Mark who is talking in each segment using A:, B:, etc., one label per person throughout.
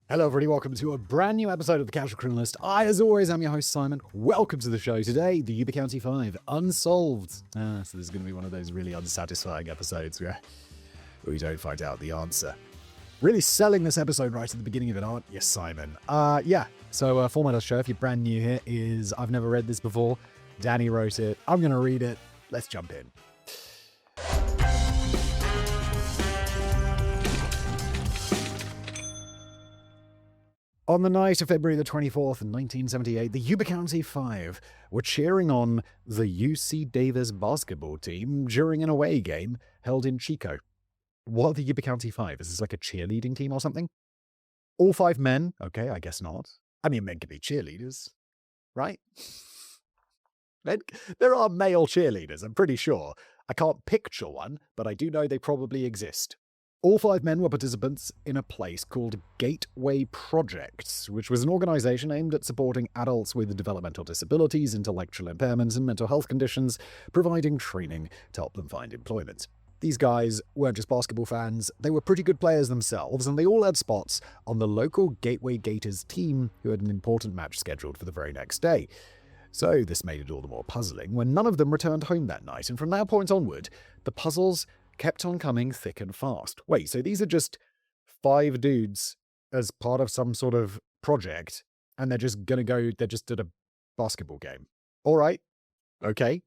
A: Hello everybody, welcome to a brand new episode of The Casual Criminalist. I, as always, am your host Simon. Welcome to the show today, the Yuba County 5, Unsolved. So this is going to be one of those really unsatisfying episodes where we don't find out the answer. Really selling this episode right at the beginning of it, aren't you, Simon? So format of the show, if you're brand new here, is I've never read this before. Danny wrote it. I'm going to read it. Let's jump in. On the night of February the 24th, 1978, the Yuba County 5 were cheering on the UC Davis basketball team during an away game held in Chico. What are the Yuba County 5? Is this like a cheerleading team or something? All 5 men? Okay, I guess not. I mean, men can be cheerleaders, right? There are male cheerleaders, I'm pretty sure. I can't picture one, but I do know they probably exist. All 5 men were participants in a place called Gateway Projects, which was an organization aimed at supporting adults with developmental disabilities, intellectual impairments, and mental health conditions, providing training to help them find employment. These guys weren't just basketball fans, they were pretty good players themselves, and they all had spots on the local Gateway Gators team who had an important match scheduled for the very next day. So this made it all the more puzzling when none of them returned home that night, and from that point onward, the puzzles kept on coming thick and fast. Wait, so these are just 5 dudes as part of some sort of project, and they're just at a basketball game. All right. Okay.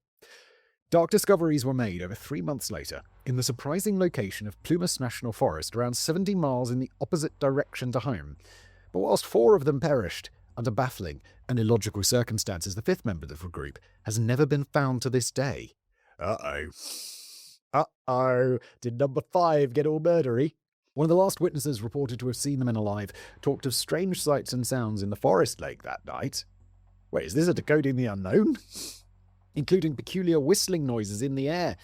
A: Dark discoveries were made over 3 months later in the surprising location of Plumas National Forest, around 70 miles in the opposite direction to home. But whilst 4 of them perished under baffling and illogical circumstances, the 5th member of the group has never been found to this day. Uh-oh, did number 5 get all murdery? One of the last witnesses reported to have seen the men alive talked of strange sights and sounds in the forest lake that night. Wait, is this a decoding the unknown? Including peculiar whistling noises in the air.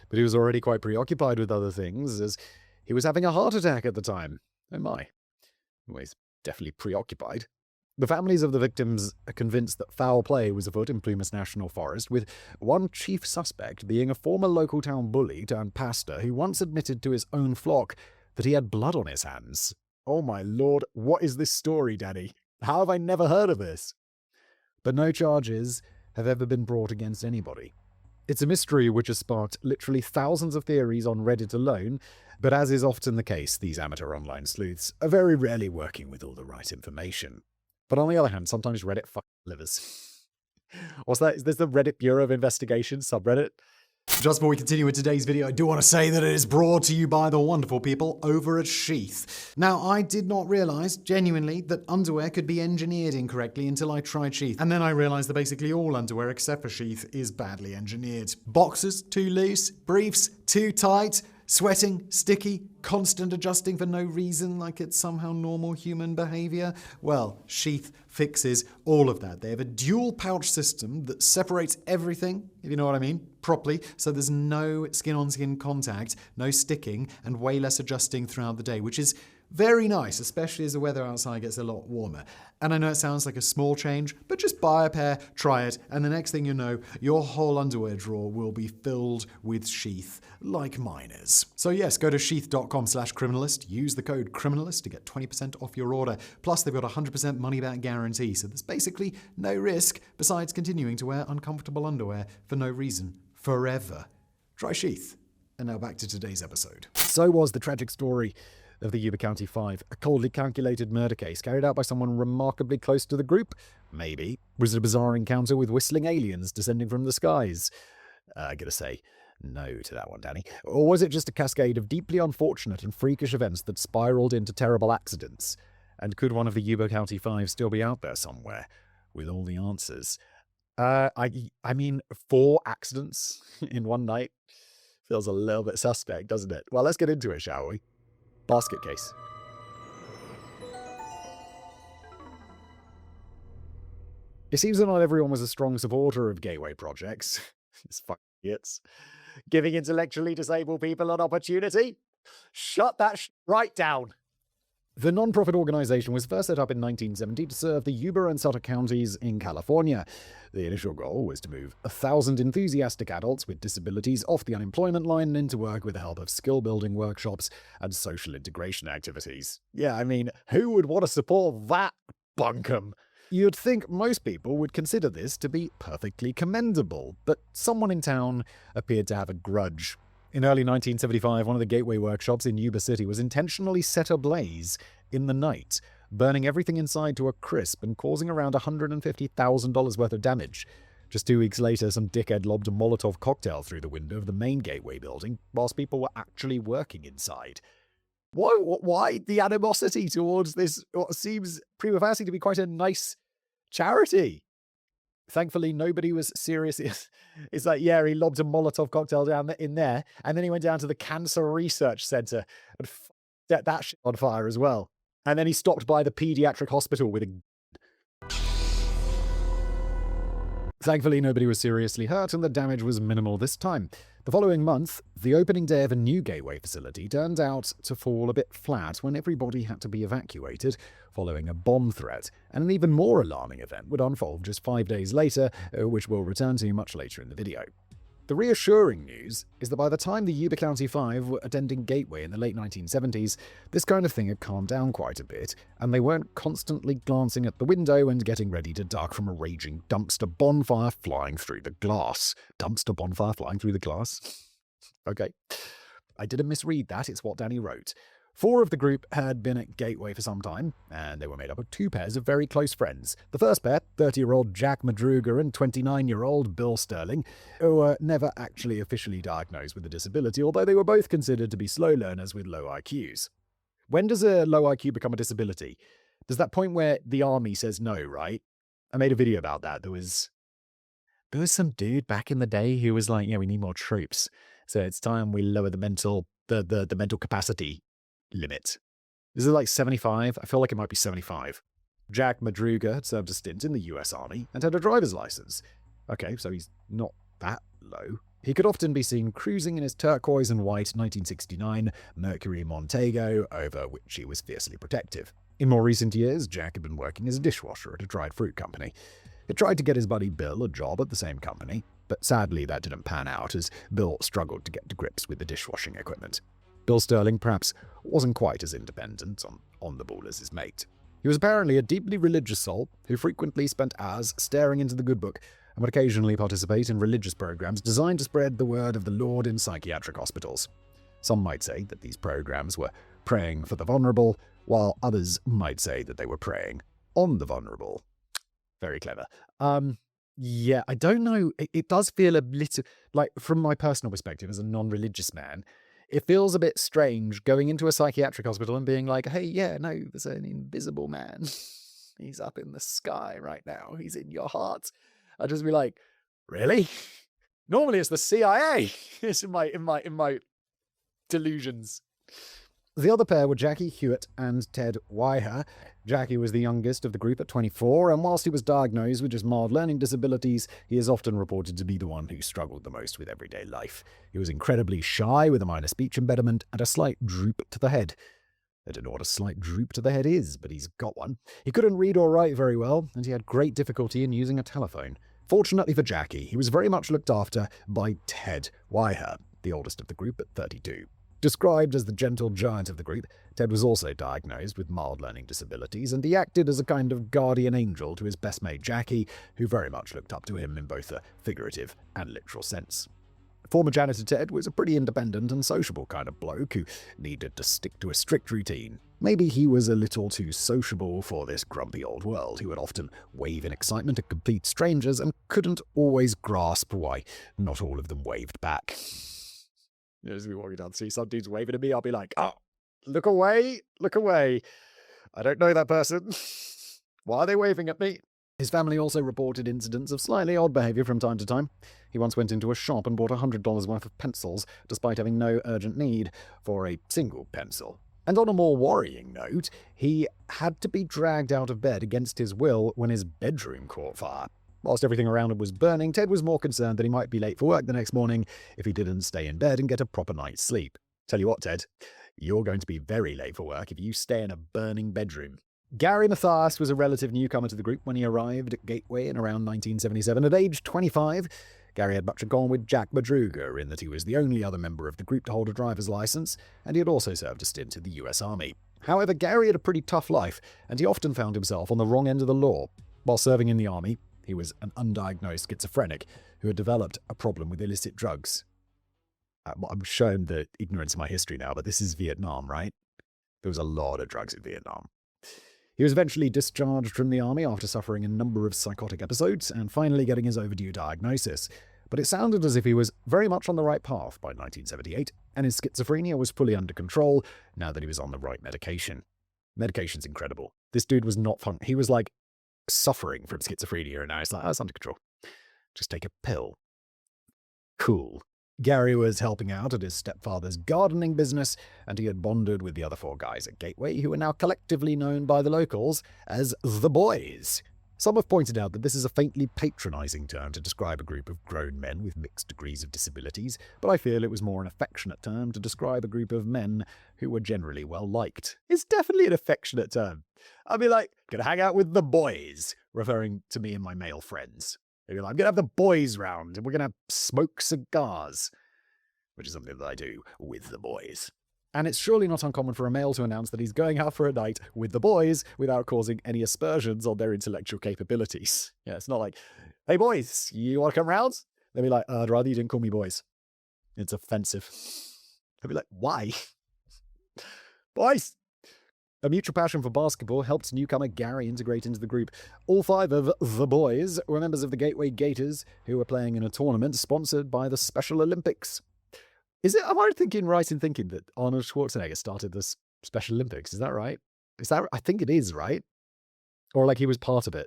A: But he was already quite preoccupied with other things, as he was having a heart attack at the time. Oh my. Well, he's definitely preoccupied. The families of the victims are convinced that foul play was afoot in Plumas National Forest, with one chief suspect being a former local town bully turned pastor who once admitted to his own flock that he had blood on his hands. Oh my lord, what is this story, Danny? How have I never heard of this? But no charges have ever been brought against anybody. It's a mystery which has sparked literally thousands of theories on Reddit alone, but as is often the case, these amateur online sleuths are very rarely working with all the right information. But on the other hand, sometimes Reddit fucking delivers. What's that? Is this the Reddit Bureau of Investigation subreddit? Just before we continue with today's video, I do want to say that it is brought to you by the wonderful people over at Sheath. Now, I did not realize, genuinely, that underwear could be engineered incorrectly until I tried Sheath. And then I realized that basically all underwear except for Sheath is badly engineered. Boxers, too loose. Briefs, too tight. Sweating, sticky, constant adjusting for no reason, like it's somehow normal human behavior. Well, Sheath fixes all of that. They have a dual pouch system that separates everything, if you know what I mean, properly, so there's no skin-on-skin contact, no sticking, and way less adjusting throughout the day, which is very nice, especially as the weather outside gets a lot warmer. And I know it sounds like a small change, but just buy a pair, try it, and the next thing you know, your whole underwear drawer will be filled with Sheath, like mine is. So yes, go to sheath.com/criminalist, use the code criminalist to get 20% off your order. Plus, they've got a 100% money-back guarantee, so there's basically no risk besides continuing to wear uncomfortable underwear for no reason, forever. Try Sheath. And now back to today's episode. So was the tragic story of the Yuba County 5, a coldly calculated murder case carried out by someone remarkably close to the group? Maybe. Was it a bizarre encounter with whistling aliens descending from the skies? I gotta say no to that one, Danny. Or was it just a cascade of deeply unfortunate and freakish events that spiraled into terrible accidents? And could one of the Yuba County 5 still be out there somewhere with all the answers? I mean, 4 accidents in one night feels a little bit suspect, doesn't it? Well, let's get into it, shall we? Basket case. It seems that not everyone was a strong supporter of gateway projects. These fucking idiots. Giving intellectually disabled people an opportunity? Shut that right down. The non-profit organization was first set up in 1970 to serve the Yuba and Sutter counties in California. The initial goal was to move 1,000 enthusiastic adults with disabilities off the unemployment line and into work with the help of skill-building workshops and social integration activities. Yeah, I mean, who would want to support that bunkum? You'd think most people would consider this to be perfectly commendable, but someone in town appeared to have a grudge. In early 1975, one of the gateway workshops in Yuba City was intentionally set ablaze in the night, burning everything inside to a crisp and causing around $150,000 worth of damage. Just 2 weeks later, some dickhead lobbed a Molotov cocktail through the window of the main gateway building, whilst people were actually working inside. Why the animosity towards this, what seems prima facie to be quite a nice charity? Thankfully, nobody was serious. It's like, yeah, he lobbed a Molotov cocktail down in there, and then he went down to the Cancer Research Center and set that shit on fire as well. And then he stopped by the pediatric hospital with a... Thankfully, nobody was seriously hurt, and the damage was minimal this time. The following month, the opening day of a new gateway facility turned out to fall a bit flat when everybody had to be evacuated following a bomb threat, and an even more alarming event would unfold just 5 days later, which we'll return to much later in the video. The reassuring news is that by the time the Yuba County Five were attending Gateway in the late 1970s, this kind of thing had calmed down quite a bit, and they weren't constantly glancing at the window and getting ready to duck from a raging dumpster bonfire flying through the glass. Dumpster bonfire flying through the glass? Okay. I didn't misread that, it's what Danny wrote. 4 of the group had been at Gateway for some time, and they were made up of 2 pairs of very close friends. The first pair, 30-year-old Jack Madruga and 29-year-old Bill Sterling, who were never actually officially diagnosed with a disability, although they were both considered to be slow learners with low IQs. When does a low IQ become a disability? There's that point where the army says no, right? I made a video about that. There was some dude back in the day who was like, yeah, we need more troops, so it's time we lower the mental capacity limit. Is it like 75? I feel like it might be 75. Jack Madruga had served a stint in the US Army and had a driver's license. Okay, so he's not that low. He could often be seen cruising in his turquoise and white 1969 Mercury Montego, over which he was fiercely protective. In more recent years, Jack had been working as a dishwasher at a dried fruit company. He tried to get his buddy Bill a job at the same company, but sadly that didn't pan out as Bill struggled to get to grips with the dishwashing equipment. Bill Sterling perhaps wasn't quite as independent on the ball as his mate. He was apparently a deeply religious soul who frequently spent hours staring into the good book and would occasionally participate in religious programs designed to spread the word of the Lord in psychiatric hospitals. Some might say that these programs were praying for the vulnerable, while others might say that they were preying on the vulnerable. Very clever. Yeah, I don't know. It does feel a little, like, from my personal perspective as a non-religious man, it feels a bit strange going into a psychiatric hospital and being like, hey, yeah, no, there's an invisible man. He's up in the sky right now. He's in your heart. I'd just be like, really? Normally it's the CIA. It's in my delusions. The other pair were Jackie Hewitt and Ted Weiher. Jackie was the youngest of the group at 24, and whilst he was diagnosed with just mild learning disabilities, he is often reported to be the one who struggled the most with everyday life. He was incredibly shy with a minor speech impediment and a slight droop to the head. I don't know what a slight droop to the head is, but he's got one. He couldn't read or write very well, and he had great difficulty in using a telephone. Fortunately for Jackie, he was very much looked after by Ted Weiher, the oldest of the group at 32. Described as the gentle giant of the group, Ted was also diagnosed with mild learning disabilities, and he acted as a kind of guardian angel to his best mate Jackie, who very much looked up to him in both a figurative and literal sense. Former janitor Ted was a pretty independent and sociable kind of bloke who needed to stick to a strict routine. Maybe he was a little too sociable for this grumpy old world, who would often wave in excitement at complete strangers and couldn't always grasp why not all of them waved back. As we walk down the street, some dude's waving at me, I'll be like, oh, look away, look away. I don't know that person. Why are they waving at me? His family also reported incidents of slightly odd behavior from time to time. He once went into a shop and bought $100 worth of pencils, despite having no urgent need for a single pencil. And on a more worrying note, he had to be dragged out of bed against his will when his bedroom caught fire. Whilst everything around him was burning, Ted was more concerned that he might be late for work the next morning if he didn't stay in bed and get a proper night's sleep. Tell you what, Ted, You're going to be very late for work if you stay in a burning bedroom. Gary Mathias was a relative newcomer to the group when he arrived at Gateway in around 1977. At age 25, Gary had much in common with Jack Madruga in that he was the only other member of the group to hold a driver's license, and he had also served a stint in the US Army. However, Gary had a pretty tough life, and he often found himself on the wrong end of the law. While serving in the Army, he was an undiagnosed schizophrenic who had developed a problem with illicit drugs. I'm showing the ignorance of my history now, but this is Vietnam, right? There was a lot of drugs in Vietnam. He was eventually discharged from the Army after suffering a number of psychotic episodes and finally getting his overdue diagnosis. But it sounded as if he was very much on the right path by 1978, and his schizophrenia was fully under control now that he was on the right medication. Medication's incredible. This dude was not fun. He was like suffering from schizophrenia, and now it's like, oh, it's under control. Just take a pill. Cool. Gary was helping out at his stepfather's gardening business, and he had bonded with the other 4 guys at Gateway, who are now collectively known by the locals as the Boys. Some have pointed out that this is a faintly patronizing term to describe a group of grown men with mixed degrees of disabilities, but I feel it was more an affectionate term to describe a group of men who were generally well-liked. It's definitely an affectionate term. I'd be like, gonna hang out with the boys, referring to me and my male friends. Maybe like, I'm gonna have the boys round, and we're gonna smoke cigars, which is something that I do with the boys. And it's surely not uncommon for a male to announce that he's going out for a night with the boys without causing any aspersions on their intellectual capabilities. Yeah, it's not like, hey boys, you want to come round? They'd be like, I'd rather you didn't call me boys. It's offensive. I'd be like, why? Boys! A mutual passion for basketball helped newcomer Gary integrate into the group. All 5 of the boys were members of the Gateway Gators, who were playing in a tournament sponsored by the Special Olympics. Am I right in thinking that Arnold Schwarzenegger started this Special Olympics? Is that right? I think it is, right? Or like he was part of it.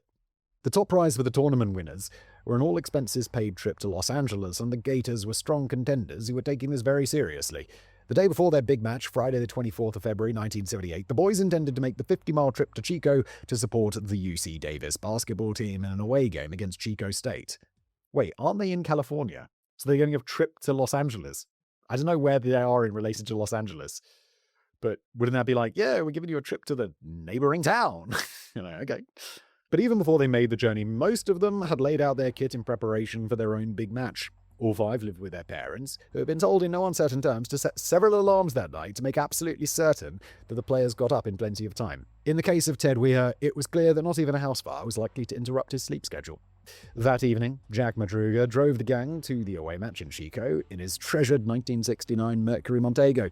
A: The top prize for the tournament winners were an all-expenses-paid trip to Los Angeles, and the Gators were strong contenders who were taking this very seriously. The day before their big match, Friday the 24th of February 1978, the boys intended to make the 50-mile trip to Chico to support the UC Davis basketball team in an away game against Chico State. Wait, aren't they in California? So they're getting a trip to Los Angeles. I don't know where they are in relation to Los Angeles, but wouldn't that be like, yeah, we're giving you a trip to the neighboring town? Okay. But even before they made the journey, most of them had laid out their kit in preparation for their own big match. All 5 lived with their parents, who had been told in no uncertain terms to set several alarms that night to make absolutely certain that the players got up in plenty of time. In the case of Ted Weir, it was clear that not even a house fire was likely to interrupt his sleep schedule. That evening, Jack Madruga drove the gang to the away match in Chico in his treasured 1969 Mercury Montego.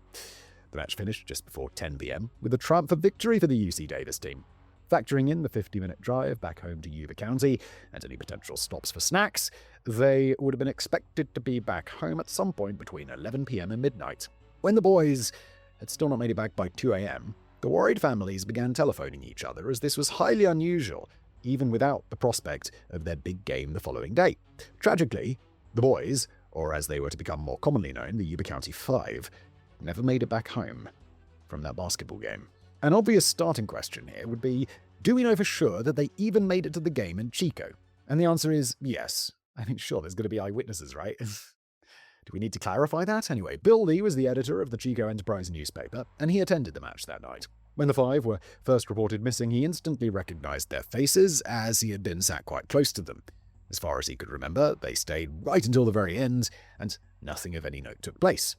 A: The match finished just before 10 p.m. with a triumphant victory for the UC Davis team. Factoring in the 50-minute drive back home to Yuba County and any potential stops for snacks, they would have been expected to be back home at some point between 11 p.m. and midnight. When the boys had still not made it back by 2 a.m., the worried families began telephoning each other, as this was highly unusual, even without the prospect of their big game the following day. Tragically, the boys, or as they were to become more commonly known, the Yuba County 5, never made it back home from that basketball game. An obvious starting question here would be, do we know for sure that they even made it to the game in Chico? And the answer is yes. I mean, sure, there's going to be eyewitnesses, right? Do we need to clarify that? Anyway, Bill Lee was the editor of the Chico Enterprise newspaper, and he attended the match that night. When the 5 were first reported missing, he instantly recognized their faces, as he had been sat quite close to them. As far as he could remember, they stayed right until the very end, and nothing of any note took place.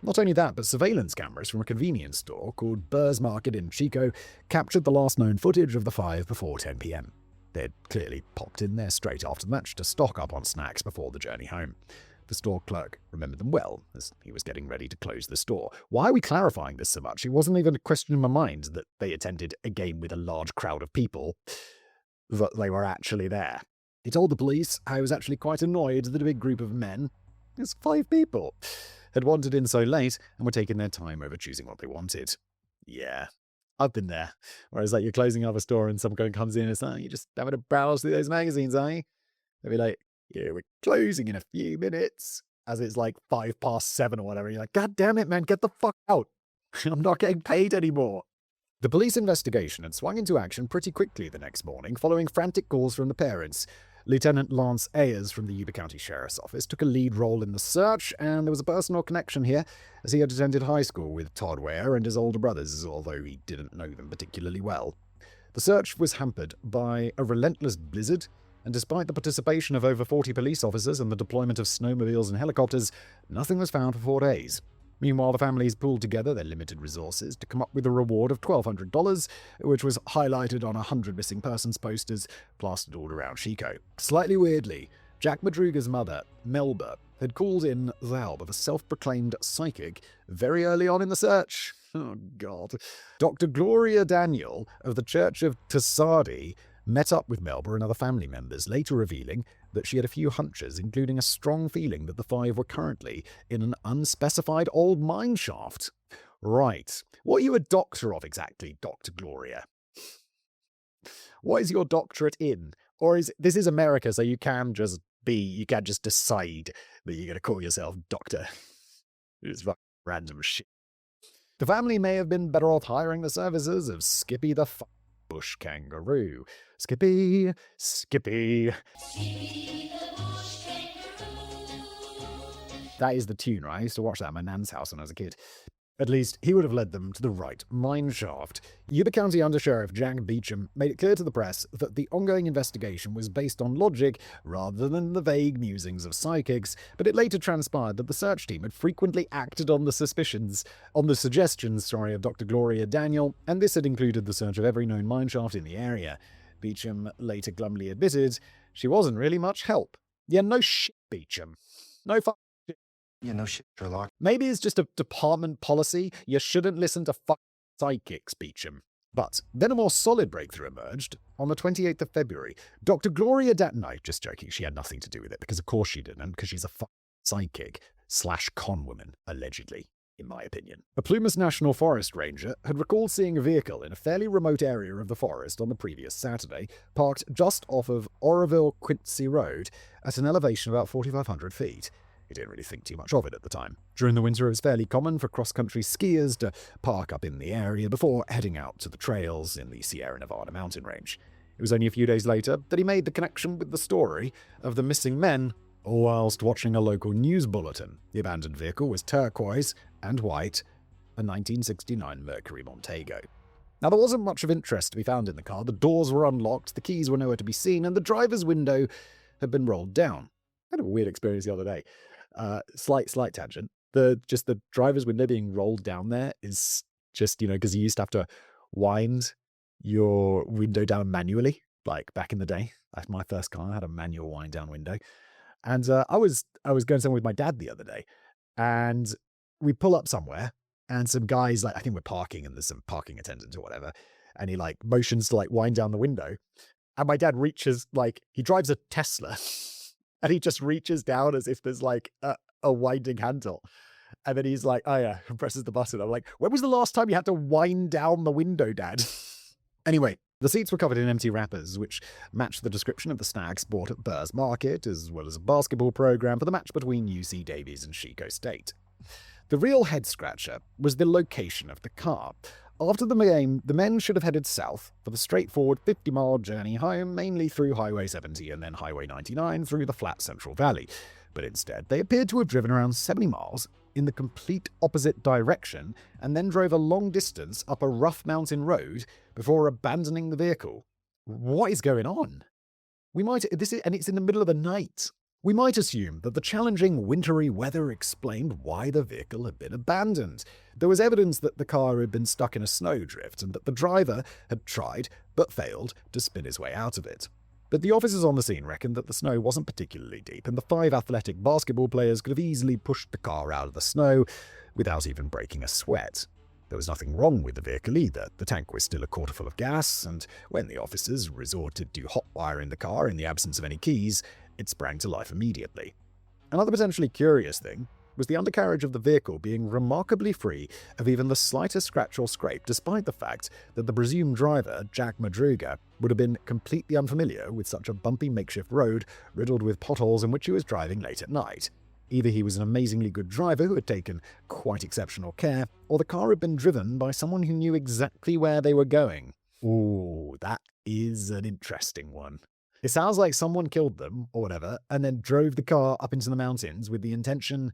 A: Not only that, but surveillance cameras from a convenience store called Burr's Market in Chico captured the last known footage of the 5 before 10 p.m. They had clearly popped in there straight after the match to stock up on snacks before the journey home. The store clerk remembered them well, as he was getting ready to close the store. Why are we clarifying this so much? It wasn't even a question in my mind that they attended a game with a large crowd of people, that they were actually there. He told the police how he was actually quite annoyed that a big group of men, it's 5 people, had wandered in so late and were taking their time over choosing what they wanted. Yeah, I've been there. Whereas like you're closing up a store and someone comes in and it's like, you're just having a browse through those magazines, are you? They'll be like, yeah, we're closing in a few minutes. As it's like 7:05 or whatever. You're like, God damn it, man, get the fuck out. I'm not getting paid anymore. The police investigation had swung into action pretty quickly the next morning, following frantic calls from the parents. Lieutenant Lance Ayers from the Yuba County Sheriff's Office took a lead role in the search, and there was a personal connection here, as he had attended high school with Todd Ware and his older brothers, although he didn't know them particularly well. The search was hampered by a relentless blizzard, and despite the participation of over 40 police officers and the deployment of snowmobiles and helicopters, nothing was found for 4 days. Meanwhile, the families pooled together their limited resources to come up with a reward of $1,200, which was highlighted on 100 missing persons posters plastered all around Chico. Slightly weirdly, Jack Madruga's mother, Melba, had called in the help of a self-proclaimed psychic very early on in the search. Oh, God. Dr. Gloria Daniel of the Church of Tassadi met up with Melba and other family members, later revealing that she had a few hunches, including a strong feeling that the five were currently in an unspecified old mine shaft. Right. What are you a doctor of exactly, Dr. Gloria? What is your doctorate in? Or this is America, so you can't just decide that you're going to call yourself doctor. It's fucking random shit. The family may have been better off hiring the services of Skippy the bush kangaroo. Skippy, Skippy. That is the tune, right? I used to watch that at my nan's house when I was a kid. At least, he would have led them to the right mine shaft. Yuba County Undersheriff Jack Beecham made it clear to the press that the ongoing investigation was based on logic rather than the vague musings of psychics, but it later transpired that the search team had frequently acted on the suggestions of Dr. Gloria Daniel, and this had included the search of every known mine shaft in the area. Beecham later glumly admitted she wasn't really much help. Yeah, no shit, Beecham. No fuck.
B: Yeah, no shit, Sherlock.
A: Maybe it's just a department policy. You shouldn't listen to psychics, Beecham. But then a more solid breakthrough emerged on the 28th of February. Dr. Gloria no, just joking. She had nothing to do with it, because of course she didn't, because she's a psychic / con woman, allegedly, in my opinion. A Plumas National Forest ranger had recalled seeing a vehicle in a fairly remote area of the forest on the previous Saturday, parked just off of Oroville-Quincy Road at an elevation of about 4,500 feet. He didn't really think too much of it at the time. During the winter, it was fairly common for cross-country skiers to park up in the area before heading out to the trails in the Sierra Nevada mountain range. It was only a few days later that he made the connection with the story of the missing men, all whilst watching a local news bulletin. The abandoned vehicle was turquoise and white, a 1969 Mercury Montego. Now, there wasn't much of interest to be found in the car. The doors were unlocked, the keys were nowhere to be seen, and the driver's window had been rolled down. I had a weird experience the other day. Slight tangent. The driver's window being rolled down there is just, because you used to have to wind your window down manually, like back in the day. My first car had a manual wind down window. And I was going somewhere with my dad the other day, and we pull up somewhere, and some guys, I think we're parking, and there's some parking attendant or whatever, and he motions to wind down the window. And my dad reaches, he drives a Tesla. And he just reaches down as if there's a winding handle. And then he's like, oh yeah, and presses the button. I'm like, when was the last time you had to wind down the window, Dad? Anyway, the seats were covered in empty wrappers, which matched the description of the snags bought at Burrs Market, as well as a basketball program for the match between UC Davies and Chico State. The real head-scratcher was the location of the car. After the game, the men should have headed south for the straightforward 50-mile journey home, mainly through Highway 70 and then Highway 99 through the flat Central Valley. But instead, they appeared to have driven around 70 miles in the complete opposite direction and then drove a long distance up a rough mountain road before abandoning the vehicle. What is going on? And it's in the middle of the night. We might assume that the challenging wintry weather explained why the vehicle had been abandoned. There was evidence that the car had been stuck in a snowdrift and that the driver had tried, but failed, to spin his way out of it. But the officers on the scene reckoned that the snow wasn't particularly deep, and the 5 athletic basketball players could have easily pushed the car out of the snow without even breaking a sweat. There was nothing wrong with the vehicle either. The tank was still a quarter full of gas, and when the officers resorted to hot-wiring the car in the absence of any keys, it sprang to life immediately. Another potentially curious thing was the undercarriage of the vehicle being remarkably free of even the slightest scratch or scrape, despite the fact that the presumed driver, Jack Madruga, would have been completely unfamiliar with such a bumpy makeshift road riddled with potholes in which he was driving late at night. Either he was an amazingly good driver who had taken quite exceptional care, or the car had been driven by someone who knew exactly where they were going. Ooh, that is an interesting one. It sounds like someone killed them, or whatever, and then drove the car up into the mountains with the intention.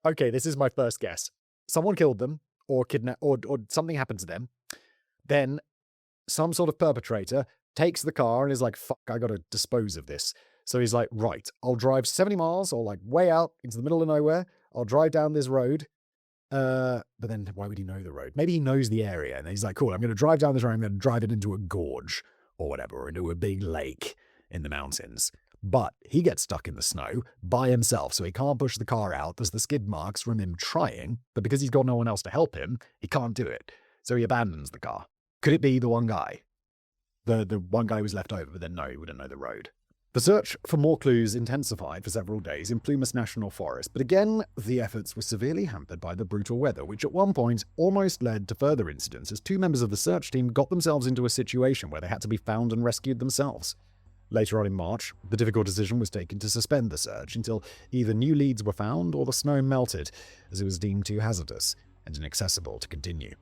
A: Okay, this is my first guess. Someone killed them, or or something happened to them. Then some sort of perpetrator takes the car and is like, fuck, I gotta dispose of this. So he's like, right, I'll drive 70 miles or like way out into the middle of nowhere. I'll drive down this road. But then why would he know the road? Maybe he knows the area and he's like, cool, I'm going to drive down this road. I'm going to drive it into a gorge or whatever, or into a big lake in the mountains. But he gets stuck in the snow by himself, so he can't push the car out. There's the skid marks from him trying, but because he's got no one else to help him, he can't do it. So he abandons the car. Could it be the one guy? The one guy was left over, but then no, he wouldn't know the road. The search for more clues intensified for several days in Plumas National Forest, but again, the efforts were severely hampered by the brutal weather, which at one point almost led to further incidents as 2 members of the search team got themselves into a situation where they had to be found and rescued themselves. Later on in March, the difficult decision was taken to suspend the search until either new leads were found or the snow melted, as it was deemed too hazardous and inaccessible to continue.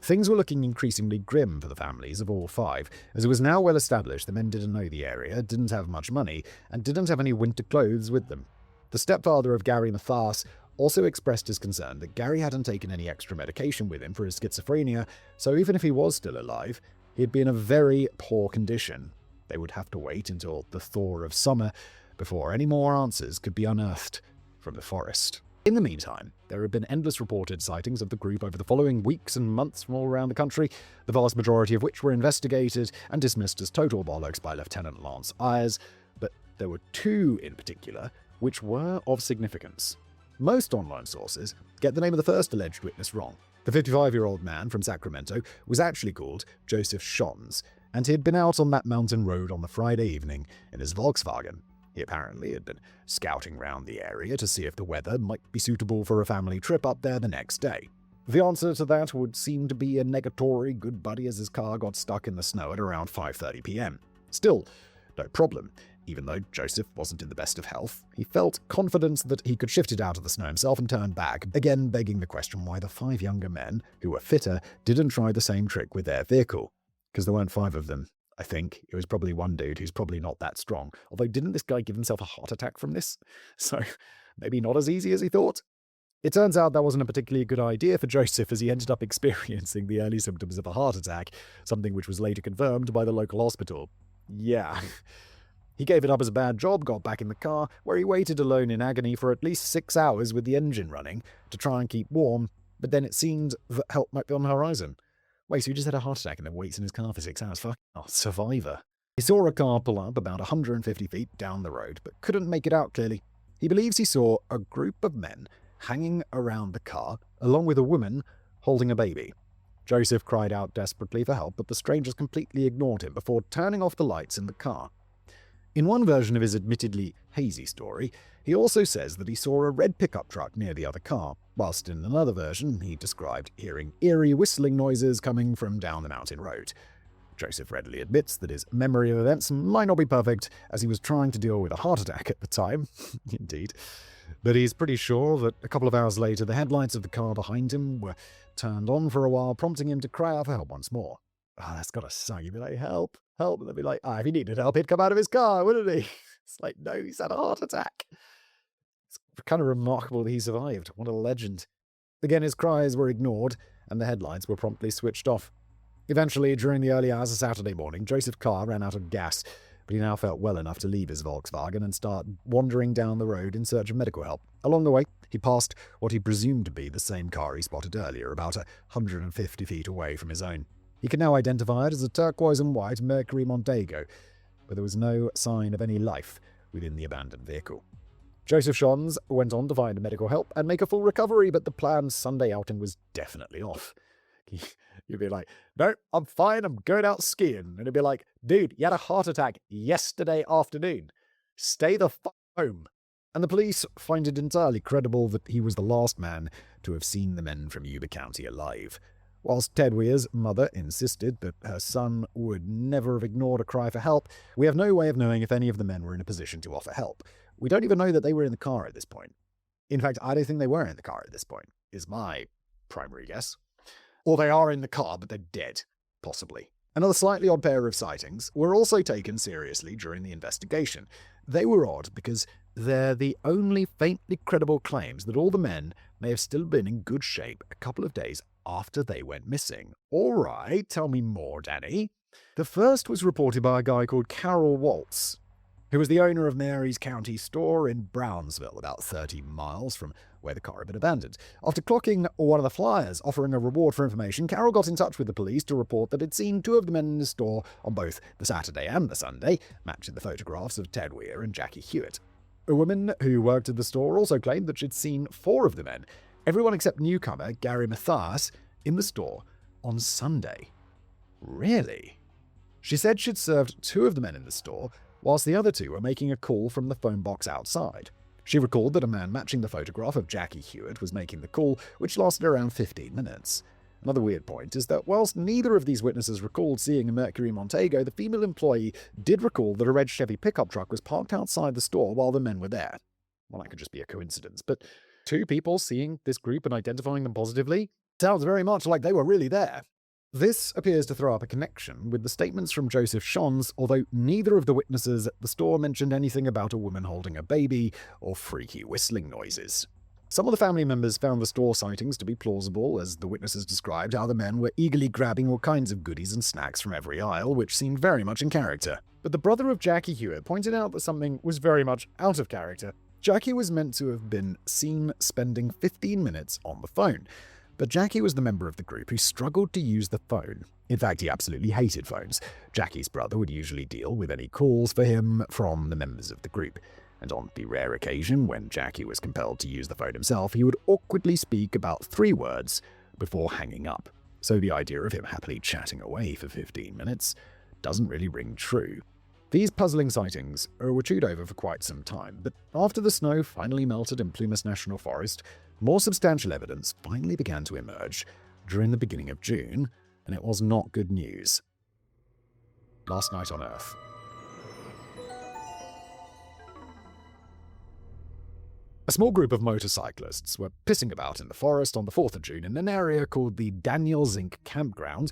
A: Things were looking increasingly grim for the families of all 5, as it was now well established the men didn't know the area, didn't have much money, and didn't have any winter clothes with them. The stepfather of Gary Matthias also expressed his concern that Gary hadn't taken any extra medication with him for his schizophrenia, so even if he was still alive, he'd be in a very poor condition. They would have to wait until the thaw of summer before any more answers could be unearthed from the forest. In the meantime, there have been endless reported sightings of the group over the following weeks and months from all around the country, the vast majority of which were investigated and dismissed as total bollocks by Lieutenant Lance Ayres, but there were 2 in particular which were of significance. Most online sources get the name of the first alleged witness wrong. The 55-year-old man from Sacramento was actually called Joseph Schons, and he had been out on that mountain road on the Friday evening in his Volkswagen. He apparently had been scouting round the area to see if the weather might be suitable for a family trip up there the next day. The answer to that would seem to be a negatory good buddy, as his car got stuck in the snow at around 5:30 p.m. Still, no problem. Even though Joseph wasn't in the best of health, he felt confident that he could shift it out of the snow himself and turn back, again begging the question why the 5 younger men, who were fitter, didn't try the same trick with their vehicle. Because there weren't 5 of them. I think it was probably one dude who's probably not that strong. Although, didn't this guy give himself a heart attack from this? So, maybe not as easy as he thought. It turns out that wasn't a particularly good idea for Joseph, as he ended up experiencing the early symptoms of a heart attack, something which was later confirmed by the local hospital. Yeah. He gave it up as a bad job, got back in the car, where he waited alone in agony for at least 6 hours with the engine running to try and keep warm, but then it seemed that help might be on the horizon. Wait, so he just had a heart attack and then waits in his car for 6 hours? Fuck, oh, survivor. He saw a car pull up about 150 feet down the road, but couldn't make it out clearly. He believes he saw a group of men hanging around the car, along with a woman holding a baby. Joseph cried out desperately for help, but the strangers completely ignored him before turning off the lights in the car. In one version of his admittedly hazy story, he also says that he saw a red pickup truck near the other car, whilst in another version he described hearing eerie whistling noises coming from down the mountain road. Joseph readily admits that his memory of events might not be perfect, as he was trying to deal with a heart attack at the time. Indeed. But he's pretty sure that a couple of hours later the headlights of the car behind him were turned on for a while, prompting him to cry out for help once more. Oh, that's gotta suck. He'd be like, help, help. And they'd be like, if he needed help, he'd come out of his car, wouldn't he? It's like, no, he's had a heart attack. It's kind of remarkable that he survived. What a legend. Again, his cries were ignored, and the headlights were promptly switched off. Eventually, during the early hours of Saturday morning, Joseph's car ran out of gas, but he now felt well enough to leave his Volkswagen and start wandering down the road in search of medical help. Along the way, he passed what he presumed to be the same car he spotted earlier, about 150 feet away from his own. He could now identify it as a turquoise and white Mercury Mondego, but there was no sign of any life within the abandoned vehicle. Joseph Schons went on to find medical help and make a full recovery, but the planned Sunday outing was definitely off. You'd be like, no, I'm fine, I'm going out skiing. And it'd be like, dude, you had a heart attack yesterday afternoon. Stay the fuck home. And the police find it entirely credible that he was the last man to have seen the men from Yuba County alive. Whilst Ted Weir's mother insisted that her son would never have ignored a cry for help, we have no way of knowing if any of the men were in a position to offer help. We don't even know that they were in the car at this point. In fact, I don't think they were in the car at this point, is my primary guess. Or they are in the car, but they're dead, possibly. Another slightly odd pair of sightings were also taken seriously during the investigation. They were odd because they're the only faintly credible claims that all the men may have still been in good shape a couple of days after they went missing. All right, tell me more, Danny. The first was reported by a guy called Carol Waltz, who was the owner of Mary's County store in Brownsville, about 30 miles from where the car had been abandoned. After clocking one of the flyers offering a reward for information, Carol got in touch with the police to report that he'd seen two of the men in the store on both the Saturday and the Sunday, matching the photographs of Ted Weir and Jackie Hewitt. A woman who worked at the store also claimed that she'd seen four of the men, everyone except newcomer Gary Mathias, in the store on Sunday. Really? She said she'd served two of the men in the store, whilst the other two were making a call from the phone box outside. She recalled that a man matching the photograph of Jackie Hewitt was making the call, which lasted around 15 minutes. Another weird point is that whilst neither of these witnesses recalled seeing a Mercury Montego, the female employee did recall that a red Chevy pickup truck was parked outside the store while the men were there. Well, that could just be a coincidence, but two people seeing this group and identifying them positively sounds very much like they were really there. This appears to throw up a connection with the statements from Joseph Shons, although neither of the witnesses at the store mentioned anything about a woman holding a baby or freaky whistling noises. Some of the family members found the store sightings to be plausible, as the witnesses described how the men were eagerly grabbing all kinds of goodies and snacks from every aisle, which seemed very much in character. But the brother of Jackie Hewitt pointed out that something was very much out of character. Jackie was meant to have been seen spending 15 minutes on the phone. But Jackie was the member of the group who struggled to use the phone. In fact, he absolutely hated phones. Jackie's brother would usually deal with any calls for him from the members of the group. And on the rare occasion when Jackie was compelled to use the phone himself, he would awkwardly speak about 3 words before hanging up. So the idea of him happily chatting away for 15 minutes doesn't really ring true. These puzzling sightings were chewed over for quite some time, but after the snow finally melted in Plumas National Forest, more substantial evidence finally began to emerge during the beginning of June, and it was not good news. Last night on Earth. A small group of motorcyclists were pissing about in the forest on the 4th of June in an area called the Daniel Zink Campground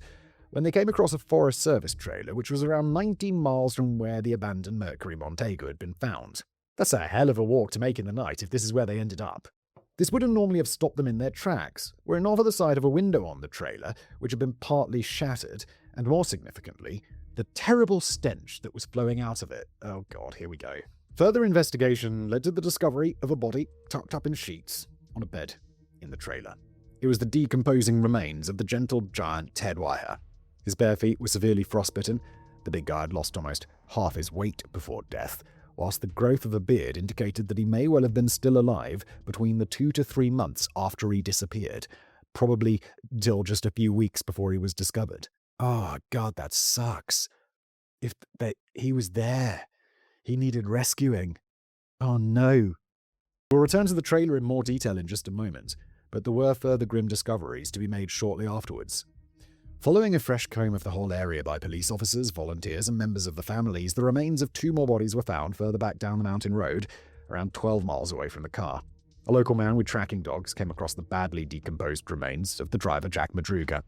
A: when they came across a Forest Service trailer which was around 19 miles from where the abandoned Mercury Montego had been found. That's a hell of a walk to make in the night if this is where they ended up. This wouldn't normally have stopped them in their tracks, were it not for the side of a window on the trailer, which had been partly shattered, and more significantly, the terrible stench that was flowing out of it. Oh god, here we go. Further investigation led to the discovery of a body tucked up in sheets on a bed in the trailer. It was the decomposing remains of the gentle giant Ted Weir. His bare feet were severely frostbitten. The big guy had lost almost half his weight before death, whilst the growth of a beard indicated that he may well have been still alive between the 2 to 3 months after he disappeared, probably till just a few weeks before he was discovered. Oh god, that sucks. He was there. He needed rescuing. Oh no. We'll return to the trailer in more detail in just a moment, but there were further grim discoveries to be made shortly afterwards. Following a fresh comb of the whole area by police officers, volunteers, and members of the families, the remains of 2 more bodies were found further back down the mountain road, around 12 miles away from the car. A local man with tracking dogs came across the badly decomposed remains of the driver, Jack Madruga.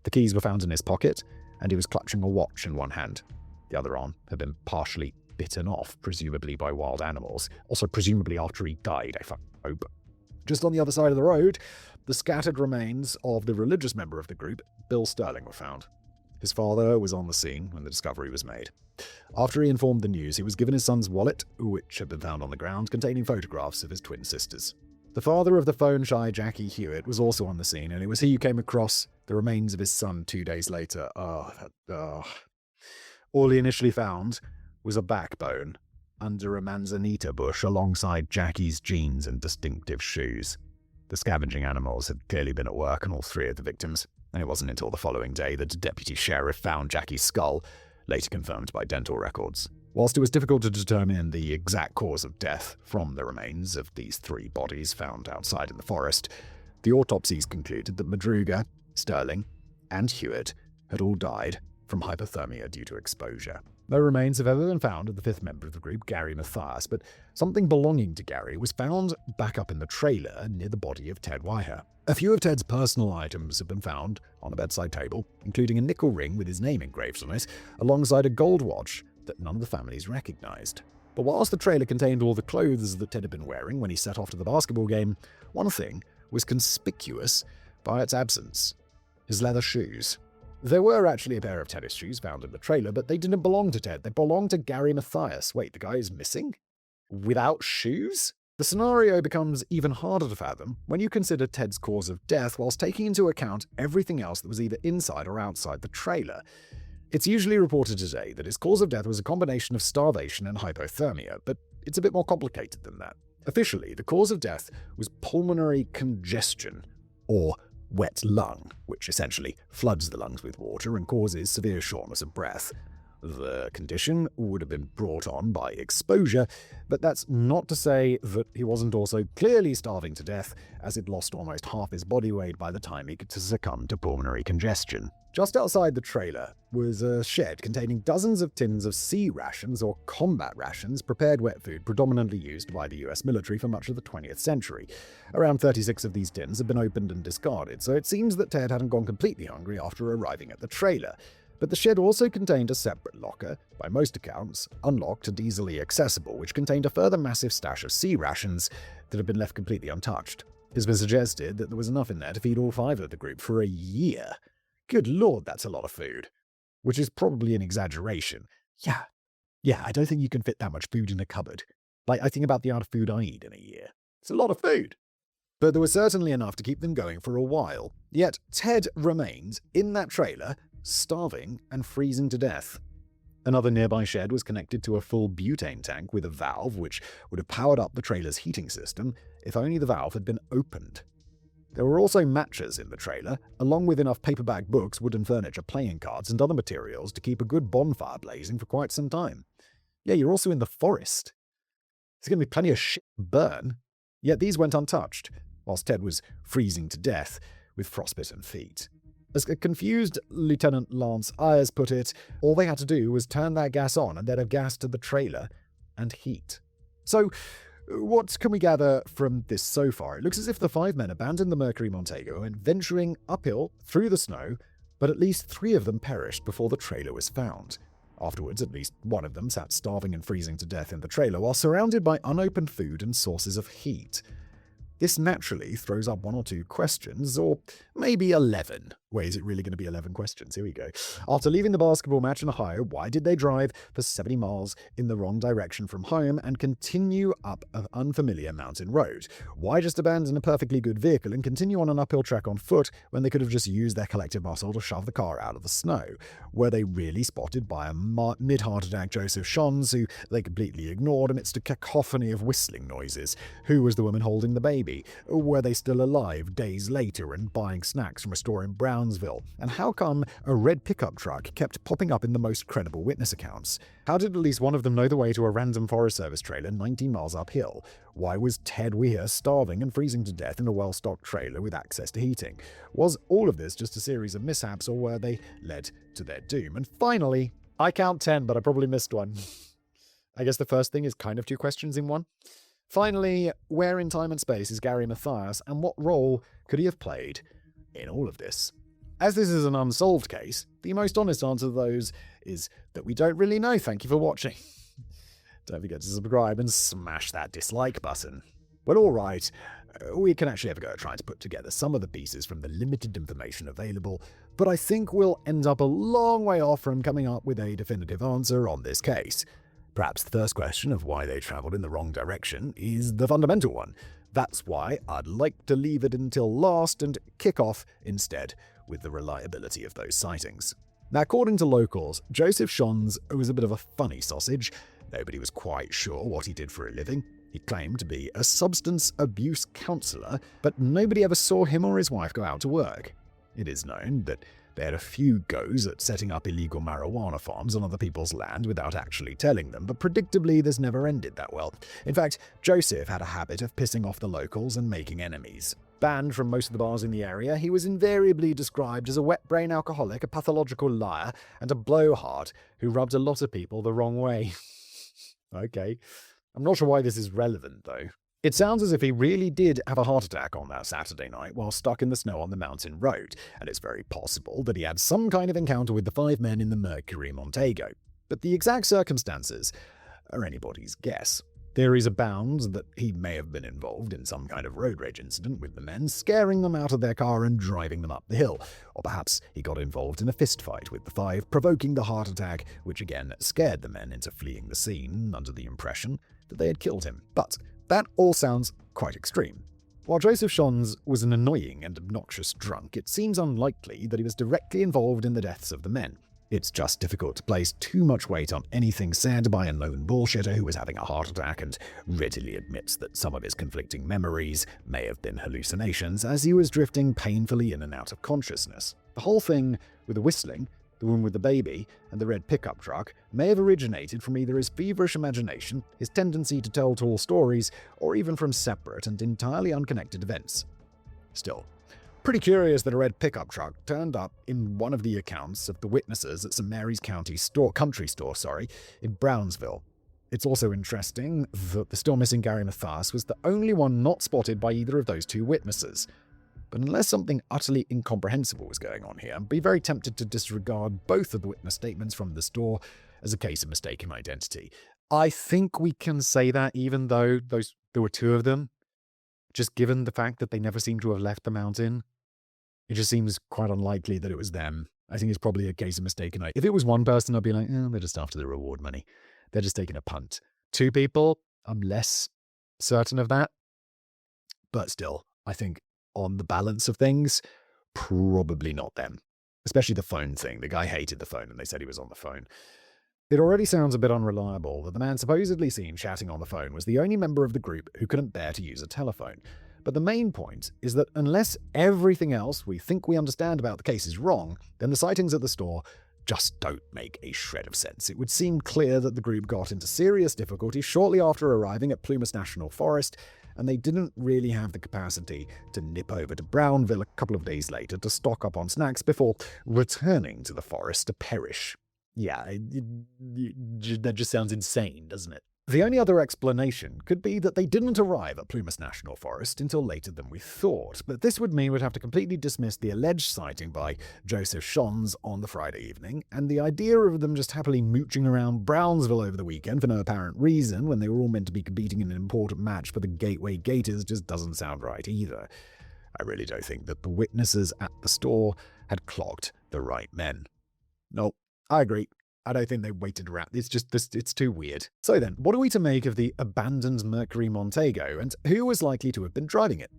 A: The keys were found in his pocket, and he was clutching a watch in one hand. The other arm had been partially bitten off, presumably by wild animals. Also, presumably after he died, I hope. Just on the other side of the road, the scattered remains of the religious member of the group, Bill Sterling, were found. His father was on the scene when the discovery was made. After he informed the news, he was given his son's wallet, which had been found on the ground, containing photographs of his twin sisters. The father of the phone-shy Jackie Hewitt was also on the scene, and it was he who came across the remains of his son 2 days later. All he initially found was a backbone under a manzanita bush alongside Jackie's jeans and distinctive shoes. The scavenging animals had clearly been at work on all 3 of the victims, and it wasn't until the following day that a deputy sheriff found Jackie's skull, later confirmed by dental records. Whilst it was difficult to determine the exact cause of death from the remains of these 3 bodies found outside in the forest, the autopsies concluded that Madruga, Sterling, and Hewitt had all died from hypothermia due to exposure. No remains have ever been found of the fifth member of the group, Gary Mathias, but something belonging to Gary was found back up in the trailer near the body of Ted Weiher. A few of Ted's personal items have been found on a bedside table, including a nickel ring with his name engraved on it, alongside a gold watch that none of the families recognized. But whilst the trailer contained all the clothes that Ted had been wearing when he set off to the basketball game, one thing was conspicuous by its absence: his leather shoes. There were actually a pair of tennis shoes found in the trailer, but they didn't belong to Ted. They belonged to Gary Mathias. Wait, the guy is missing? Without shoes? The scenario becomes even harder to fathom when you consider Ted's cause of death whilst taking into account everything else that was either inside or outside the trailer. It's usually reported today that his cause of death was a combination of starvation and hypothermia, but it's a bit more complicated than that. Officially, the cause of death was pulmonary congestion, or wet lung, which essentially floods the lungs with water and causes severe shortness of breath. The condition would have been brought on by exposure, but that's not to say that he wasn't also clearly starving to death, as he'd lost almost half his body weight by the time he could succumb to pulmonary congestion. Just outside the trailer was a shed containing dozens of tins of sea rations or combat rations, prepared wet food predominantly used by the US military for much of the 20th century. Around 36 of these tins had been opened and discarded, so it seems that Ted hadn't gone completely hungry after arriving at the trailer. But the shed also contained a separate locker, by most accounts unlocked and easily accessible, which contained a further massive stash of sea rations that had been left completely untouched. It's been suggested that there was enough in there to feed all 5 of the group for a year. Good lord, that's a lot of food. Which is probably an exaggeration. Yeah, I don't think you can fit that much food in a cupboard. Like, I think about the amount of food I eat in a year. It's a lot of food. But there was certainly enough to keep them going for a while. Yet, Ted remained in that trailer, starving and freezing to death. Another nearby shed was connected to a full butane tank with a valve which would have powered up the trailer's heating system if only the valve had been opened. There were also matches in the trailer, along with enough paperback books, wooden furniture, playing cards, and other materials to keep a good bonfire blazing for quite some time. Yeah, you're also in the forest. There's going to be plenty of shit to burn. Yet these went untouched, whilst Ted was freezing to death with frostbitten feet. As a confused Lieutenant Lance Ayers put it, all they had to do was turn that gas on and they'd have gas to the trailer and heat. So, what can we gather from this so far? It looks as if the 5 men abandoned the Mercury Montego and venturing uphill through the snow, but at least 3 of them perished before the trailer was found. Afterwards, at least one of them sat starving and freezing to death in the trailer while surrounded by unopened food and sources of heat. This naturally throws up 1 or 2 questions, or maybe 11. Wait, is it really going to be 11 questions? Here we go. After leaving the basketball match in Ohio, why did they drive for 70 miles in the wrong direction from home and continue up an unfamiliar mountain road? Why just abandon a perfectly good vehicle and continue on an uphill trek on foot when they could have just used their collective muscle to shove the car out of the snow? Were they really spotted by a mid-heart attack Joseph Shons, who they completely ignored amidst a cacophony of whistling noises? Who was the woman holding the baby? Were they still alive days later and buying snacks from a store in Brownsville? And how come a red pickup truck kept popping up in the most credible witness accounts? How did at least one of them know the way to a random Forest Service trailer 19 miles uphill? Why was Ted Weiher starving and freezing to death in a well-stocked trailer with access to heating? Was all of this just a series of mishaps, or were they led to their doom? And finally, I count 10, but I probably missed one. I guess the first thing is kind of 2 questions in one. Finally, where in time and space is Gary Mathias, and what role could he have played in all of this? As this is an unsolved case, the most honest answer to those is that we don't really know. Thank you for watching. Don't forget to subscribe and smash that dislike button. Well, alright, we can actually have a go at trying to put together some of the pieces from the limited information available, but I think we'll end up a long way off from coming up with a definitive answer on this case. Perhaps the first question of why they travelled in the wrong direction is the fundamental one. That's why I'd like to leave it until last and kick off instead with the reliability of those sightings. Now, according to locals, Joseph Shons was a bit of a funny sausage. Nobody was quite sure what he did for a living. He claimed to be a substance abuse counsellor, but nobody ever saw him or his wife go out to work. It is known that they had a few goes at setting up illegal marijuana farms on other people's land without actually telling them, but predictably this never ended that well. In fact, Joseph had a habit of pissing off the locals and making enemies. banned from most of the bars in the area, he was invariably described as a wet-brain alcoholic, a pathological liar, and a blowhard who rubbed a lot of people the wrong way. Okay. I'm not sure why this is relevant, though. It sounds as if he really did have a heart attack on that Saturday night while stuck in the snow on the mountain road, and it's very possible that he had some kind of encounter with the 5 men in the Mercury Montego. But the exact circumstances are anybody's guess. Theories abound that he may have been involved in some kind of road rage incident with the men, scaring them out of their car and driving them up the hill. Or perhaps he got involved in a fistfight with the 5, provoking the heart attack, which again scared the men into fleeing the scene under the impression that they had killed him. But that all sounds quite extreme. While Joseph Shons was an annoying and obnoxious drunk, it seems unlikely that he was directly involved in the deaths of the men. It's just difficult to place too much weight on anything said by a lone bullshitter who was having a heart attack and readily admits that some of his conflicting memories may have been hallucinations as he was drifting painfully in and out of consciousness. The whole thing with the whistling, the woman with the baby, and the red pickup truck may have originated from either his feverish imagination, his tendency to tell tall stories, or even from separate and entirely unconnected events. Still, pretty curious that a red pickup truck turned up in one of the accounts of the witnesses at St. Mary's country store in Brownsville. It's also interesting that the still missing Gary Mathias was the only one not spotted by either of those 2 witnesses. But unless something utterly incomprehensible was going on here, I'd be very tempted to disregard both of the witness statements from the store as a case of mistaken identity. I think we can say that even though there were 2 of them, just given the fact that they never seem to have left the mountain. It just seems quite unlikely that it was them. I think it's probably a case of mistaken identity. If it was one person, I'd be like, they're just after the reward money. They're just taking a punt. 2 people, I'm less certain of that. But still, I think on the balance of things, probably not them. Especially the phone thing. The guy hated the phone and they said he was on the phone. It already sounds a bit unreliable that the man supposedly seen chatting on the phone was the only member of the group who couldn't bear to use a telephone. But the main point is that unless everything else we think we understand about the case is wrong, then the sightings at the store just don't make a shred of sense. It would seem clear that the group got into serious difficulty shortly after arriving at Plumas National Forest, and they didn't really have the capacity to nip over to Brownville a couple of days later to stock up on snacks before returning to the forest to perish. Yeah, that just sounds insane, doesn't it? The only other explanation could be that they didn't arrive at Plumas National Forest until later than we thought, but this would mean we'd have to completely dismiss the alleged sighting by Joseph Shons on the Friday evening, and the idea of them just happily mooching around Brownsville over the weekend for no apparent reason when they were all meant to be competing in an important match for the Gateway Gators just doesn't sound right either. I really don't think that the witnesses at the store had clocked the right men. Nope, I agree. I don't think they waited around. It's too weird. So then, what are we to make of the abandoned Mercury Montego, and who was likely to have been driving it?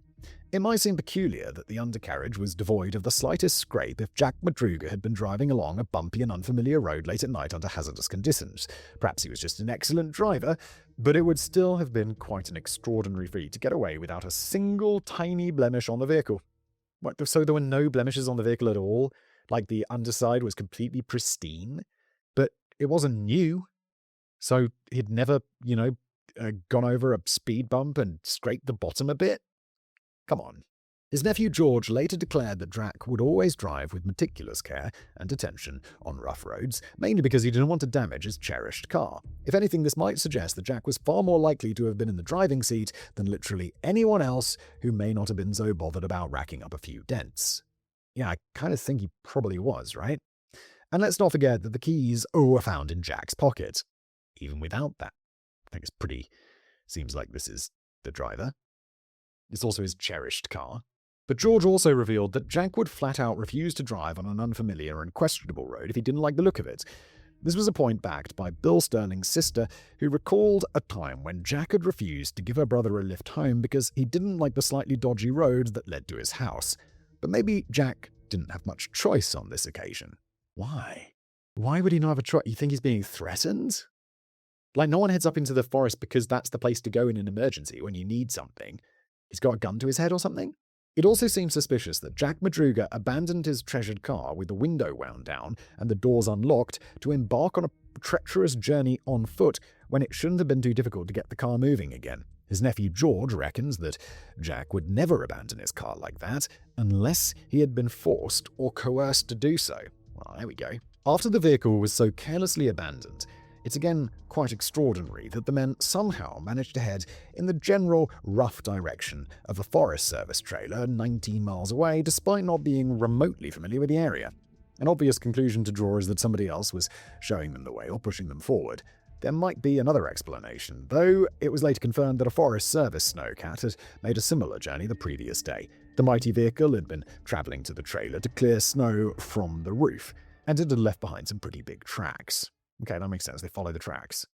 A: It might seem peculiar that the undercarriage was devoid of the slightest scrape if Jack Madruga had been driving along a bumpy and unfamiliar road late at night under hazardous conditions. Perhaps he was just an excellent driver, but it would still have been quite an extraordinary feat to get away without a single tiny blemish on the vehicle. What, so there were no blemishes on the vehicle at all? Like the underside was completely pristine? But it wasn't new, so he'd never, gone over a speed bump and scraped the bottom a bit? Come on. His nephew George later declared that Drac would always drive with meticulous care and attention on rough roads, mainly because he didn't want to damage his cherished car. If anything, this might suggest that Jack was far more likely to have been in the driving seat than literally anyone else who may not have been so bothered about racking up a few dents. Yeah, I kind of think he probably was, right? And let's not forget that the keys were found in Jack's pocket. Even without that, I think seems like this is the driver. It's also his cherished car. But George also revealed that Jack would flat out refuse to drive on an unfamiliar and questionable road if he didn't like the look of it. This was a point backed by Bill Sterling's sister, who recalled a time when Jack had refused to give her brother a lift home because he didn't like the slightly dodgy road that led to his house. But maybe Jack didn't have much choice on this occasion. Why? Why would he not have a choice? You think he's being threatened? Like, no one heads up into the forest because that's the place to go in an emergency when you need something. He's got a gun to his head or something? It also seems suspicious that Jack Madruga abandoned his treasured car with the window wound down and the doors unlocked to embark on a treacherous journey on foot when it shouldn't have been too difficult to get the car moving again. His nephew George reckons that Jack would never abandon his car like that unless he had been forced or coerced to do so. Well, there we go. After the vehicle was so carelessly abandoned, it's again quite extraordinary that the men somehow managed to head in the general rough direction of a Forest Service trailer 19 miles away despite not being remotely familiar with the area. An obvious conclusion to draw is that somebody else was showing them the way or pushing them forward. There might be another explanation, though it was later confirmed that a Forest Service snowcat had made a similar journey the previous day. The mighty vehicle had been traveling to the trailer to clear snow from the roof, and it had left behind some pretty big tracks. Okay, that makes sense. They follow the tracks.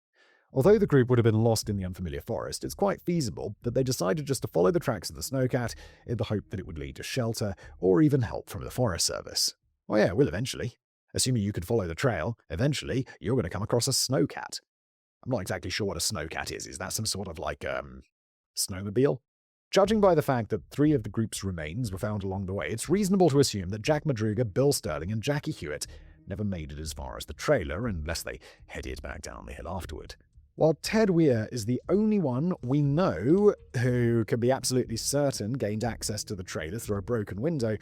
A: Although the group would have been lost in the unfamiliar forest, it's quite feasible that they decided just to follow the tracks of the snowcat in the hope that it would lead to shelter or even help from the Forest Service. Oh yeah, it will eventually. Assuming you could follow the trail, eventually you're going to come across a snowcat. I'm not exactly sure what a snowcat is. Is that some sort of snowmobile? Judging by the fact that 3 of the group's remains were found along the way, it's reasonable to assume that Jack Madruga, Bill Sterling, and Jackie Hewitt never made it as far as the trailer unless they headed back down the hill afterward. While Ted Weir is the only one we know who can be absolutely certain gained access to the trailer through a broken window,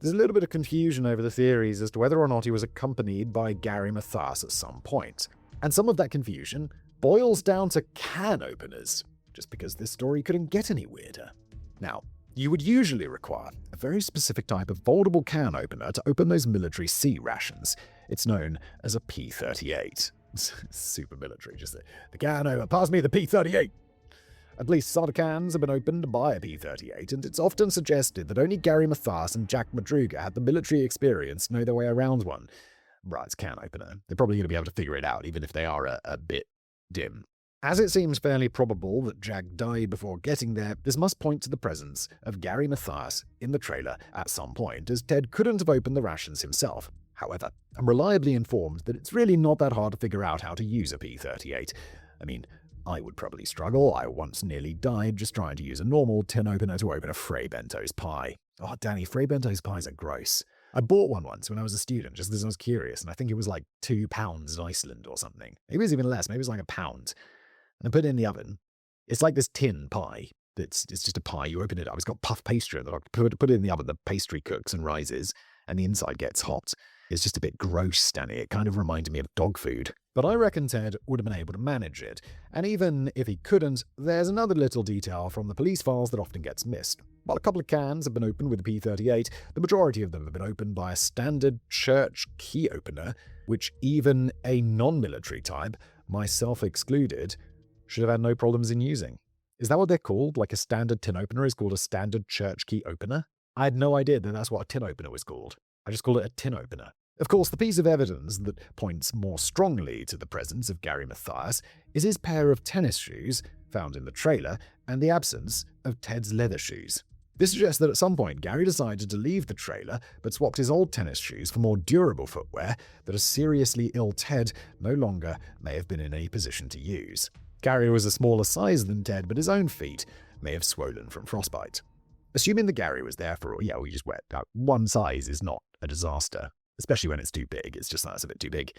A: there's a little bit of confusion over the theories as to whether or not he was accompanied by Gary Mathias at some point. And some of that confusion boils down to can openers, just because this story couldn't get any weirder. Now, you would usually require a very specific type of foldable can opener to open those military C rations. It's known as a P-38. Super military, just the can over. Pass me the P-38. At least some cans have been opened by a P-38, and it's often suggested that only Gary Mathias and Jack Madruga had the military experience to know their way around one. Right, it's a can opener. They're probably going to be able to figure it out, even if they are a bit dim. As it seems fairly probable that Jack died before getting there, this must point to the presence of Gary Mathias in the trailer at some point, as Ted couldn't have opened the rations himself. However, I'm reliably informed that it's really not that hard to figure out how to use a P-38. I mean, I would probably struggle. I once nearly died just trying to use a normal tin opener to open a Frey Bento's pie. Oh, Danny, Frey Bento's pies are gross. I bought one once when I was a student, just because I was curious, and I think it was like £2 in Iceland or something. Maybe it was even less. Maybe it was like £1. And I put it in the oven. It's like this tin pie. It's just a pie. You open it up. It's got puff pastry in it. I put it in the oven. The pastry cooks and rises, and the inside gets hot. It's just a bit gross, Danny. It kind of reminded me of dog food. But I reckon Ted would have been able to manage it. And even if he couldn't, there's another little detail from the police files that often gets missed. While a couple of cans have been opened with the P-38, the majority of them have been opened by a standard church key opener, which even a non-military type, myself excluded, should have had no problems in using. Is that what they're called? Like a standard tin opener is called a standard church key opener? I had no idea that that's what a tin opener was called. I just called it a tin opener. Of course, the piece of evidence that points more strongly to the presence of Gary Mathias is his pair of tennis shoes found in the trailer and the absence of Ted's leather shoes. This suggests that at some point Gary decided to leave the trailer but swapped his old tennis shoes for more durable footwear that a seriously ill Ted no longer may have been in any position to use. Gary was a smaller size than Ted, but his own feet may have swollen from frostbite. Assuming that Gary was there for, we just wet. One size is not a disaster, especially when it's too big. It's just that's a bit too big.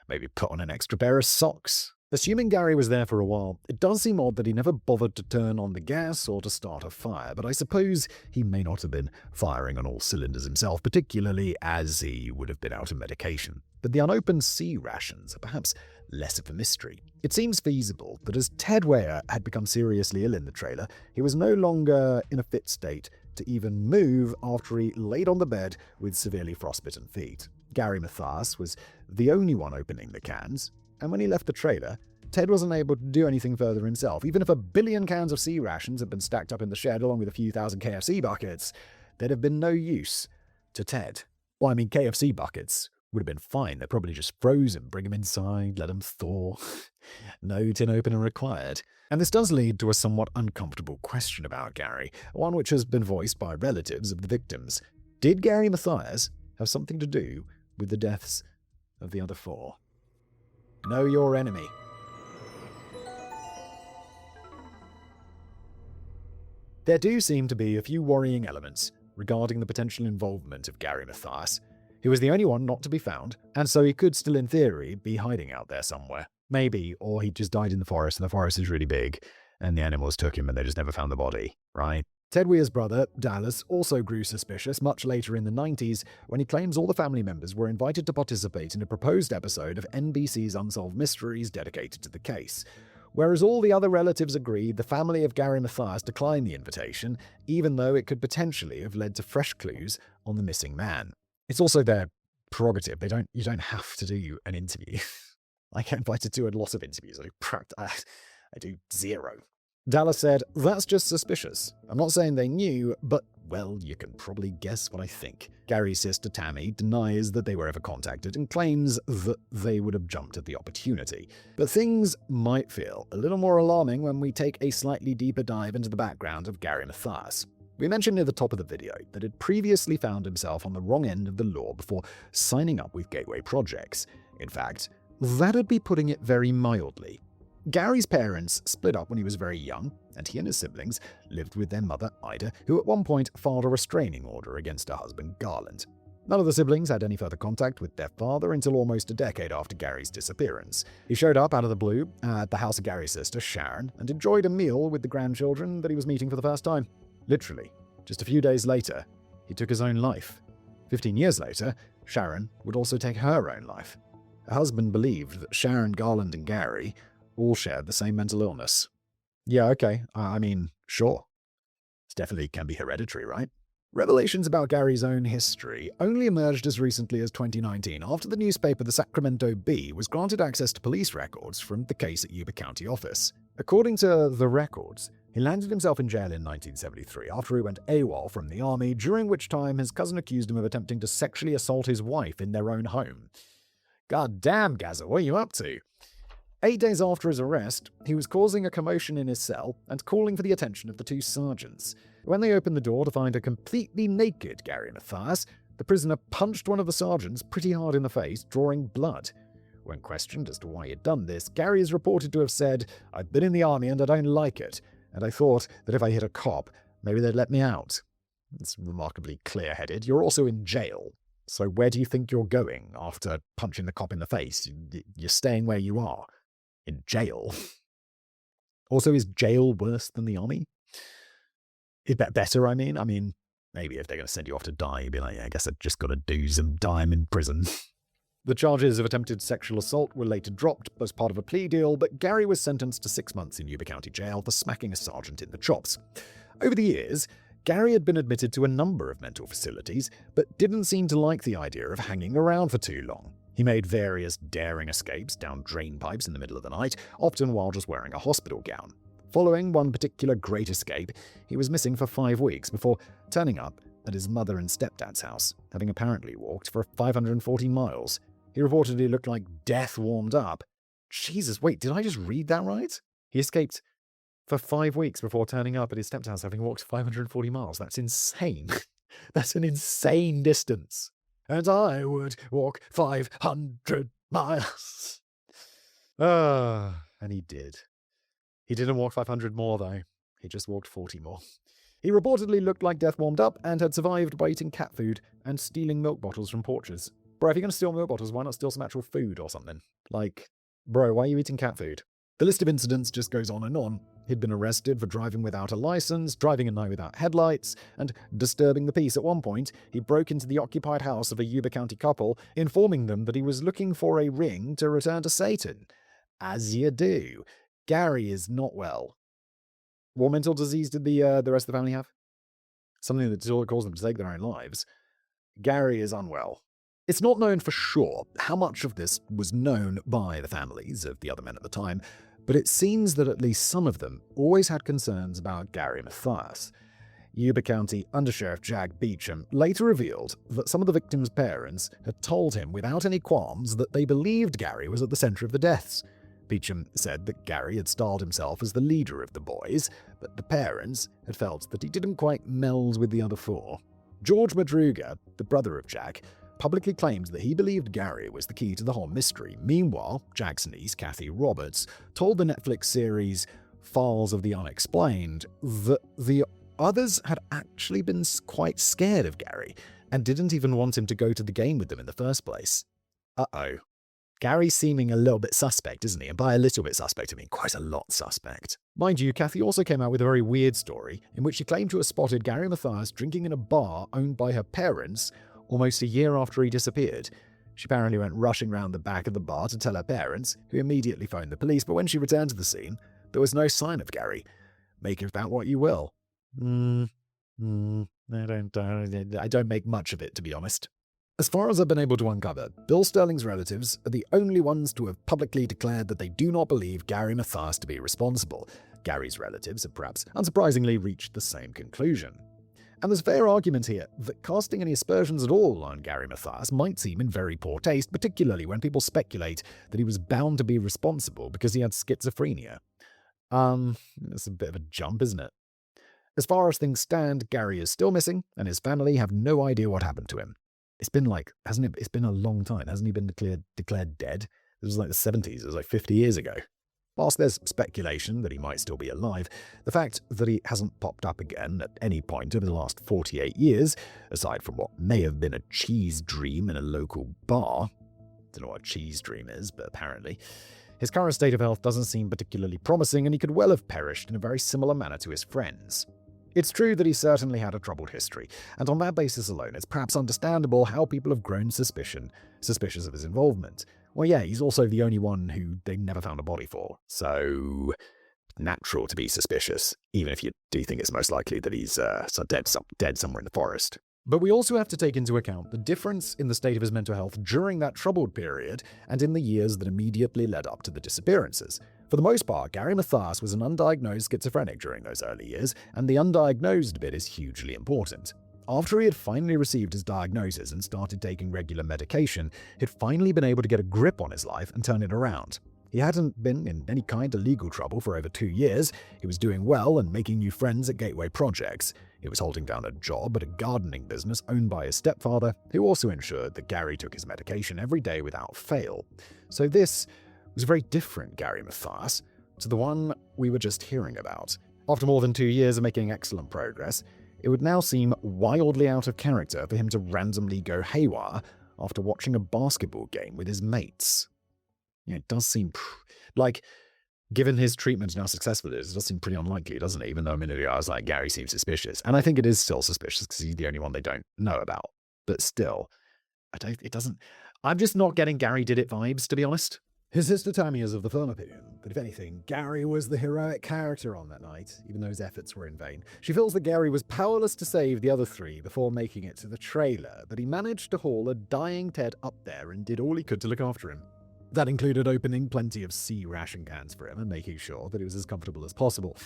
A: Maybe put on an extra pair of socks. Assuming Gary was there for a while, it does seem odd that he never bothered to turn on the gas or to start a fire, but I suppose he may not have been firing on all cylinders himself, particularly as he would have been out of medication. But the unopened C rations are perhaps less of a mystery. It seems feasible that as Ted Weir had become seriously ill in the trailer, he was no longer in a fit state to even move after he laid on the bed with severely frostbitten feet. Gary Mathias was the only one opening the cans, and when he left the trailer, Ted wasn't able to do anything further himself. Even if 1 billion cans of C rations had been stacked up in the shed along with a few thousand KFC buckets, there'd have been no use to Ted. Well, I mean, KFC buckets would have been fine. They're probably just frozen. Bring them inside, let them thaw. No tin opener required. And this does lead to a somewhat uncomfortable question about Gary, one which has been voiced by relatives of the victims. Did Gary Mathias have something to do with the deaths of the other 4? Know your enemy. There do seem to be a few worrying elements regarding the potential involvement of Gary Mathias. He was the only one not to be found, and so he could still in theory be hiding out there somewhere. Maybe, or he just died in the forest and the forest is really big, and the animals took him and they just never found the body, right? Ted Weir's brother, Dallas, also grew suspicious much later in the 90s when he claims all the family members were invited to participate in a proposed episode of NBC's Unsolved Mysteries dedicated to the case. Whereas all the other relatives agreed, the family of Gary Mathias declined the invitation, even though it could potentially have led to fresh clues on the missing man. It's also their prerogative. You don't have to do an interview. I get invited to a lot of interviews. I do zero. Dallas said, "That's just suspicious. I'm not saying they knew, but, well, you can probably guess what I think." Gary's sister Tammy denies that they were ever contacted and claims that they would have jumped at the opportunity. But things might feel a little more alarming when we take a slightly deeper dive into the background of Gary Mathias. We mentioned near the top of the video that he'd previously found himself on the wrong end of the law before signing up with Gateway Projects. In fact, that'd be putting it very mildly. Gary's parents split up when he was very young, and he and his siblings lived with their mother, Ida, who at one point filed a restraining order against her husband, Garland. None of the siblings had any further contact with their father until almost a decade after Gary's disappearance. He showed up out of the blue at the house of Gary's sister, Sharon, and enjoyed a meal with the grandchildren that he was meeting for the first time. Literally, just a few days later, he took his own life. 15 years later, Sharon would also take her own life. Her husband believed that Sharon, Garland, and Gary all shared the same mental illness. Yeah, okay. I mean, sure. It definitely can be hereditary, right? Revelations about Gary's own history only emerged as recently as 2019 after the newspaper The Sacramento Bee was granted access to police records from the case at Yuba County office. According to the records, he landed himself in jail in 1973 after he went AWOL from the army, during which time his cousin accused him of attempting to sexually assault his wife in their own home. God damn, Gazza, what are you up to? 8 days after his arrest, he was causing a commotion in his cell and calling for the attention of the two sergeants. When they opened the door to find a completely naked Gary Mathias, the prisoner punched one of the sergeants pretty hard in the face, drawing blood. When questioned as to why he had done this, Gary is reported to have said, "I've been in the army and I don't like it, and I thought that if I hit a cop, maybe they'd let me out." It's remarkably clear-headed. You're also in jail. So where do you think you're going after punching the cop in the face? You're staying where you are. In jail. Also, is jail worse than the army? Is that better, I mean? Maybe if they're going to send you off to die, you'd be like, yeah, I guess I just got to do some time in prison. The charges of attempted sexual assault were later dropped as part of a plea deal, but Gary was sentenced to 6 months in Yuba County Jail for smacking a sergeant in the chops. Over the years, Gary had been admitted to a number of mental facilities, but didn't seem to like the idea of hanging around for too long. He made various daring escapes down drain pipes in the middle of the night, often while just wearing a hospital gown. Following one particular great escape, he was missing for 5 weeks before turning up at his mother and stepdad's house, having apparently walked for 540 miles. He reportedly looked like death warmed up. Jesus, wait, did I just read that right? He escaped for 5 weeks before turning up at his stepdad's house, having walked 540 miles. That's insane. That's an insane distance. And I would walk 500 miles. And he did. He didn't walk 500 more, though. He just walked 40 more. He reportedly looked like death warmed up and had survived by eating cat food and stealing milk bottles from porches. Bro, if you're going to steal milk bottles, why not steal some actual food or something? Like, bro, why are you eating cat food? The list of incidents just goes on and on. He'd been arrested for driving without a license, driving at night without headlights, and disturbing the peace. At one point, he broke into the occupied house of a Yuba County couple, informing them that he was looking for a ring to return to Satan. As you do. Gary is not well. What mental disease did the rest of the family have? Something that caused them to take their own lives. Gary is unwell. It's not known for sure how much of this was known by the families of the other men at the time, but it seems that at least some of them always had concerns about Gary Mathias. Yuba County Undersheriff Jack Beecham later revealed that some of the victims' parents had told him without any qualms that they believed Gary was at the center of the deaths. Beecham said that Gary had styled himself as the leader of the boys, but the parents had felt that he didn't quite meld with the other four. George Madruga, the brother of Jack, publicly claimed that he believed Gary was the key to the whole mystery. Meanwhile, Jack's niece, Kathy Roberts, told the Netflix series Files of the Unexplained that the others had actually been quite scared of Gary and didn't even want him to go to the game with them in the first place. Uh-oh. Gary's seeming a little bit suspect, isn't he? And by a little bit suspect, I mean quite a lot suspect. Mind you, Kathy also came out with a very weird story in which she claimed to have spotted Gary Mathias drinking in a bar owned by her parents almost a year after he disappeared. She apparently went rushing round the back of the bar to tell her parents, who immediately phoned the police, but when she returned to the scene, there was no sign of Gary. Make of that what you will. I don't make much of it, to be honest. As far as I've been able to uncover, Bill Sterling's relatives are the only ones to have publicly declared that they do not believe Gary Mathias to be responsible. Gary's relatives have perhaps unsurprisingly reached the same conclusion. And there's fair argument here that casting any aspersions at all on Gary Mathias might seem in very poor taste, particularly when people speculate that he was bound to be responsible because he had schizophrenia. That's a bit of a jump, isn't it? As far as things stand, Gary is still missing, and his family have no idea what happened to him. It's been hasn't it? It's been a long time. Hasn't he been declared dead? This was like the 70s. It was like 50 years ago. Whilst there's speculation that he might still be alive, the fact that he hasn't popped up again at any point over the last 48 years, aside from what may have been a cheese dream in a local bar, don't know what a cheese dream is, but apparently, his current state of health doesn't seem particularly promising, and he could well have perished in a very similar manner to his friends. It's true that he certainly had a troubled history, and on that basis alone, it's perhaps understandable how people have grown suspicious of his involvement. Well, yeah, he's also the only one who they never found a body for, so natural to be suspicious, even if you do think it's most likely that he's dead somewhere in the forest. But we also have to take into account the difference in the state of his mental health during that troubled period and in the years that immediately led up to the disappearances. For the most part, Gary Mathias was an undiagnosed schizophrenic during those early years, and the undiagnosed bit is hugely important. After he had finally received his diagnosis and started taking regular medication, he'd finally been able to get a grip on his life and turn it around. He hadn't been in any kind of legal trouble for over 2 years, he was doing well and making new friends at Gateway Projects. He was holding down a job at a gardening business owned by his stepfather, who also ensured that Gary took his medication every day without fail. So this was a very different Gary Mathias to the one we were just hearing about. After more than 2 years of making excellent progress, it would now seem wildly out of character for him to randomly go haywire after watching a basketball game with his mates. It does seem given his treatment and how successful it is, it does seem pretty unlikely, doesn't it? Even though a minute ago I was like, Gary seems suspicious. And I think it is still suspicious because he's the only one they don't know about. But still, I'm just not getting Gary did it vibes, to be honest. His sister Tammy is of the firm opinion that, if anything, Gary was the heroic character on that night, even though his efforts were in vain. She feels that Gary was powerless to save the other three before making it to the trailer, but he managed to haul a dying Ted up there and did all he could to look after him. That included opening plenty of sea ration cans for him and making sure that he was as comfortable as possible.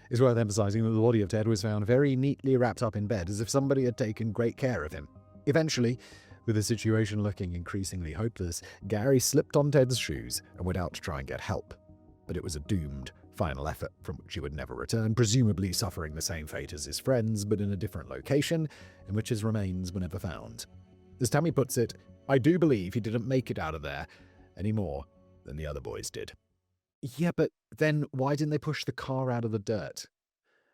A: It's worth emphasizing that the body of Ted was found very neatly wrapped up in bed, as if somebody had taken great care of him. Eventually, with the situation looking increasingly hopeless, Gary slipped on Ted's shoes and went out to try and get help. But it was a doomed final effort from which he would never return, presumably suffering the same fate as his friends, but in a different location, in which his remains were never found. As Tammy puts it, I do believe he didn't make it out of there any more than the other boys did. Yeah, but then why didn't they push the car out of the dirt?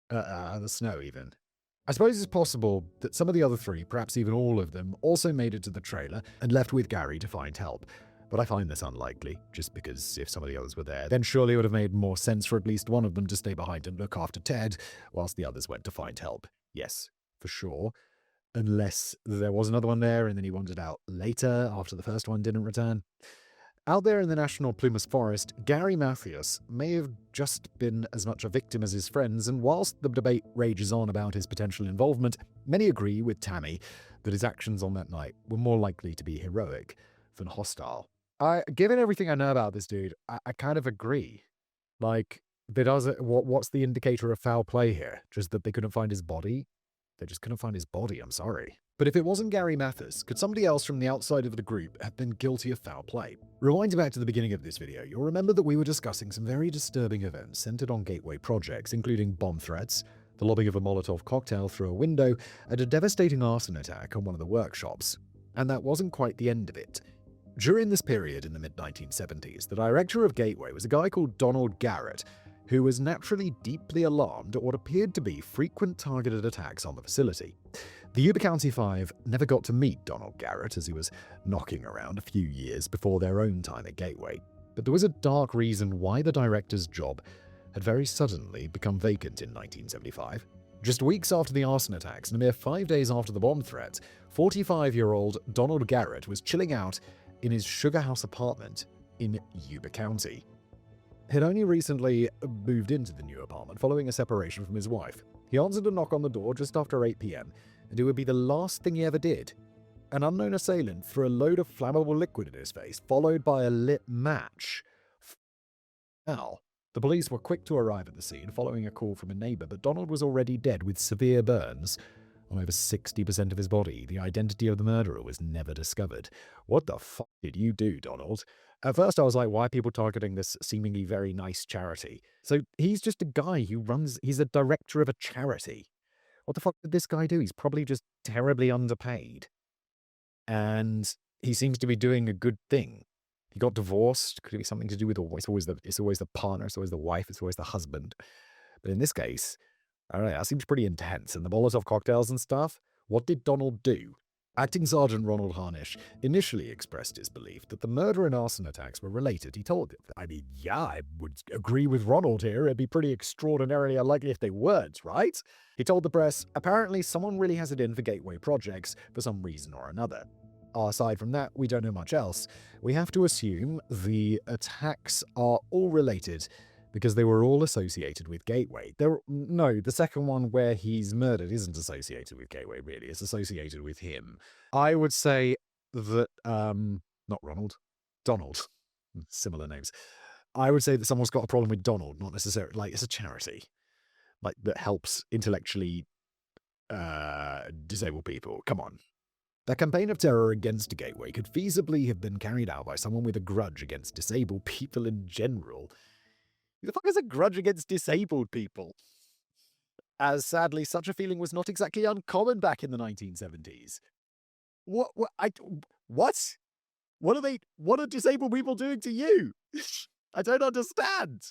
A: The snow, even. I suppose it's possible that some of the other three, perhaps even all of them, also made it to the trailer and left with Gary to find help. But I find this unlikely, just because if some of the others were there, then surely it would have made more sense for at least one of them to stay behind and look after Ted, whilst the others went to find help. Yes, for sure. Unless there was another one there and then he wandered out later after the first one didn't return. Out there in the National Plumas Forest, Gary Mathias may have just been as much a victim as his friends, and whilst the debate rages on about his potential involvement, many agree with Tammy that his actions on that night were more likely to be heroic than hostile. Given everything I know about this dude, I kind of agree. What's the indicator of foul play here? Just that they couldn't find his body? They just couldn't find his body, I'm sorry. But if it wasn't Gary Mathias, could somebody else from the outside of the group have been guilty of foul play? Rewinding back to the beginning of this video, you'll remember that we were discussing some very disturbing events centered on Gateway projects, including bomb threats, the lobbing of a Molotov cocktail through a window, and a devastating arson attack on one of the workshops. And that wasn't quite the end of it. During this period in the mid-1970s, the director of Gateway was a guy called Donald Garrett, who was naturally deeply alarmed at what appeared to be frequent targeted attacks on the facility. The Yuba County Five never got to meet Donald Garrett as he was knocking around a few years before their own time at Gateway, but there was a dark reason why the director's job had very suddenly become vacant in 1975. Just weeks after the arson attacks and a mere 5 days after the bomb threat, 45-year-old Donald Garrett was chilling out in his Sugar House apartment in Yuba County. He'd only recently moved into the new apartment following a separation from his wife. He answered a knock on the door just after 8 p.m., and it would be the last thing he ever did. An unknown assailant threw a load of flammable liquid in his face, followed by a lit match. Now, the police were quick to arrive at the scene following a call from a neighbor, but Donald was already dead with severe burns on over 60% of his body. The identity of the murderer was never discovered. What the fuck did you do, Donald? At first I was like, why are people targeting this seemingly very nice charity? So he's just a guy he's a director of a charity. What the fuck did this guy do? He's probably just terribly underpaid. And he seems to be doing a good thing. He got divorced. Could it be something to do with it's always the partner, it's always the wife, it's always the husband. But in this case, I don't know, that seems pretty intense. And the Molotov cocktails and stuff, what did Donald do? Acting Sergeant Ronald Harnish initially expressed his belief that the murder and arson attacks were related. He told it, I would agree with Ronald here. It'd be pretty extraordinarily unlikely if they weren't, right? He told the press, apparently someone really has it in for Gateway projects for some reason or another. Aside from that, we don't know much else. We have to assume the attacks are all related because they were all associated with Gateway. No, the second one where he's murdered isn't associated with Gateway, really. It's associated with him. I would say that, not Ronald, Donald. Similar names. I would say that someone's got a problem with Donald, not necessarily, like, it's a charity, like, that helps intellectually disabled people. Come on. The campaign of terror against Gateway could feasibly have been carried out by someone with a grudge against disabled people in general. Who the fuck is a grudge against disabled people? As sadly, such a feeling was not exactly uncommon back in the 1970s. What? What are disabled people doing to you? I don't understand.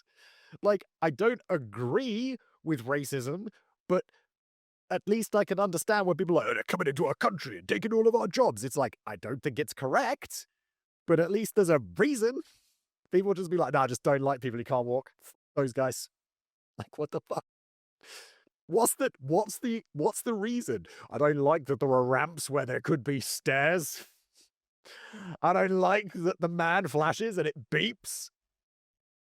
A: Like, I don't agree with racism, but at least I can understand when people are like, oh, they're coming into our country and taking all of our jobs. It's like, I don't think it's correct, but at least there's a reason. People just be like, nah, I just don't like people who can't walk. Those guys. Like, what the fuck? What's the reason? I don't like that there are ramps where there could be stairs. I don't like that the man flashes and it beeps.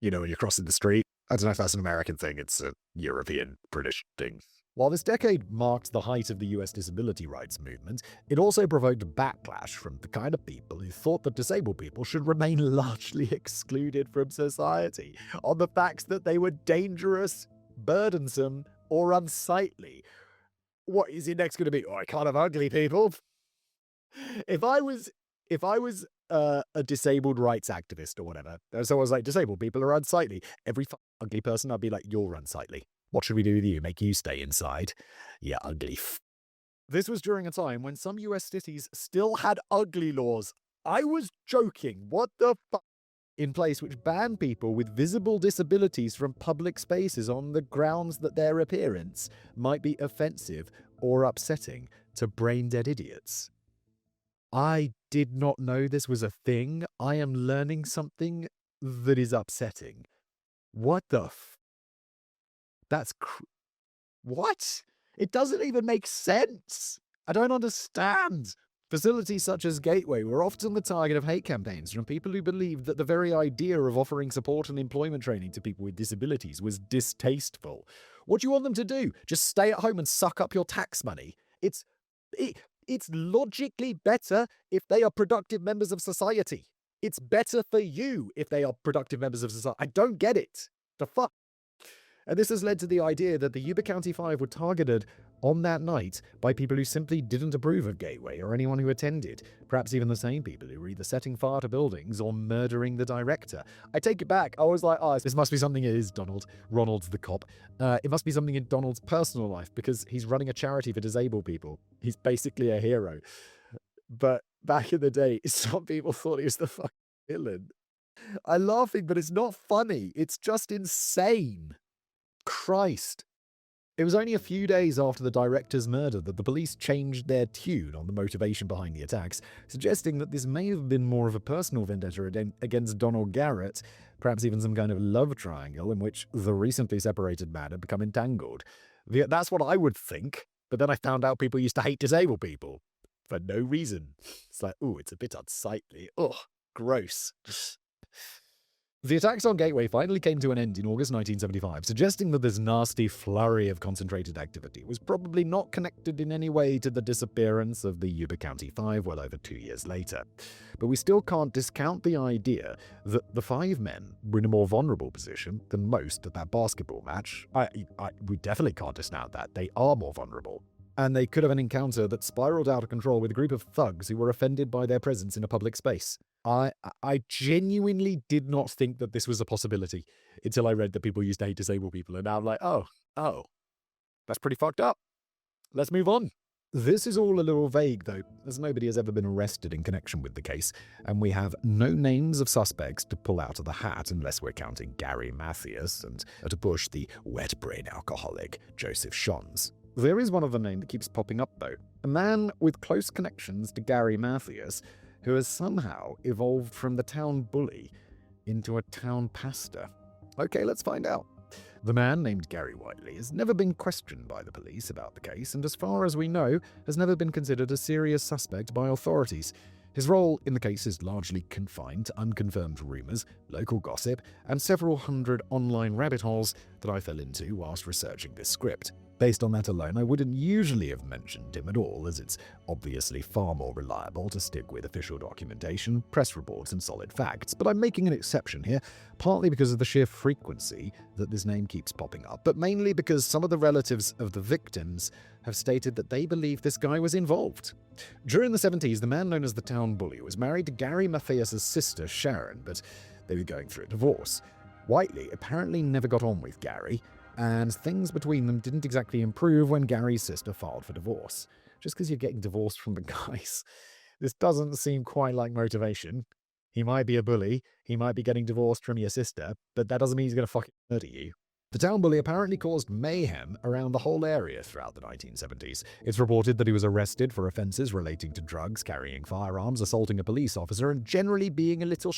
A: You know, when you're crossing the street. I don't know if that's an American thing. It's a European, British thing. While this decade marked the height of the US disability rights movement, it also provoked backlash from the kind of people who thought that disabled people should remain largely excluded from society on the facts that they were dangerous, burdensome, or unsightly. What is it next going to be? Oh, I can't have ugly people. If I was a disabled rights activist or whatever, and someone was like, disabled people are unsightly, every ugly person, I'd be like, you're unsightly. What should we do with you? Make you stay inside? Yeah, ugly. This was during a time when some US cities still had ugly laws. I was joking. What the fuck? In place which banned people with visible disabilities from public spaces on the grounds that their appearance might be offensive or upsetting to brain-dead idiots. I did not know this was a thing. I am learning something that is upsetting. What the That's what? It doesn't even make sense. I don't understand. Facilities such as Gateway were often the target of hate campaigns from people who believed that the very idea of offering support and employment training to people with disabilities was distasteful. What do you want them to do? Just stay at home and suck up your tax money? It's logically better if they are productive members of society. It's better for you if they are productive members of society. I don't get it. The fuck? And this has led to the idea that the Yuba County Five were targeted on that night by people who simply didn't approve of Gateway or anyone who attended, perhaps even the same people who were either setting fire to buildings or murdering the director. I take it back. I was like, oh, this must be something it is Donald. Ronald's the cop. It must be something in Donald's personal life because he's running a charity for disabled people. He's basically a hero. But back in the day, some people thought he was the fucking villain. I'm laughing, but it's not funny. It's just insane. Christ. It was only a few days after the director's murder that the police changed their tune on the motivation behind the attacks, suggesting that this may have been more of a personal vendetta against Donald Garrett, perhaps even some kind of love triangle in which the recently separated man had become entangled. That's what I would think, but then I found out people used to hate disabled people for no reason. It's like, ooh, it's a bit unsightly. Ugh, gross. The attacks on Gateway finally came to an end in August 1975, suggesting that this nasty flurry of concentrated activity was probably not connected in any way to the disappearance of the Yuba County Five well over 2 years later. But we still can't discount the idea that the five men were in a more vulnerable position than most at that basketball match. We definitely can't discount that. They are more vulnerable. And they could have an encounter that spiraled out of control with a group of thugs who were offended by their presence in a public space. I genuinely did not think that this was a possibility until I read that people used to hate disabled people, and now I'm like, oh, that's pretty fucked up. Let's move on. This is all a little vague, though, as nobody has ever been arrested in connection with the case, and we have no names of suspects to pull out of the hat unless we're counting Gary Mathias and, to push, the wet-brain alcoholic Joseph Shons. There is one other name that keeps popping up, though. A man with close connections to Gary Mathias, who has somehow evolved from the town bully into a town pastor. Okay, let's find out. The man, named Gary Whiteley, has never been questioned by the police about the case, and as far as we know, has never been considered a serious suspect by authorities. His role in the case is largely confined to unconfirmed rumours, local gossip, and several hundred online rabbit holes that I fell into whilst researching this script. Based on that alone, I wouldn't usually have mentioned him at all, as it's obviously far more reliable to stick with official documentation, press reports, and solid facts, but I'm making an exception here, partly because of the sheer frequency that this name keeps popping up, but mainly because some of the relatives of the victims have stated that they believe this guy was involved. During the 70s, the man known as the town bully was married to Gary Mathias' sister, Sharon, but they were going through a divorce. Whiteley apparently never got on with Gary, and things between them didn't exactly improve when Gary's sister filed for divorce. Just because you're getting divorced from the guys, this doesn't seem quite like motivation. He might be a bully, he might be getting divorced from your sister, but that doesn't mean he's going to fucking murder you. The town bully apparently caused mayhem around the whole area throughout the 1970s. It's reported that he was arrested for offences relating to drugs, carrying firearms, assaulting a police officer, and generally being a little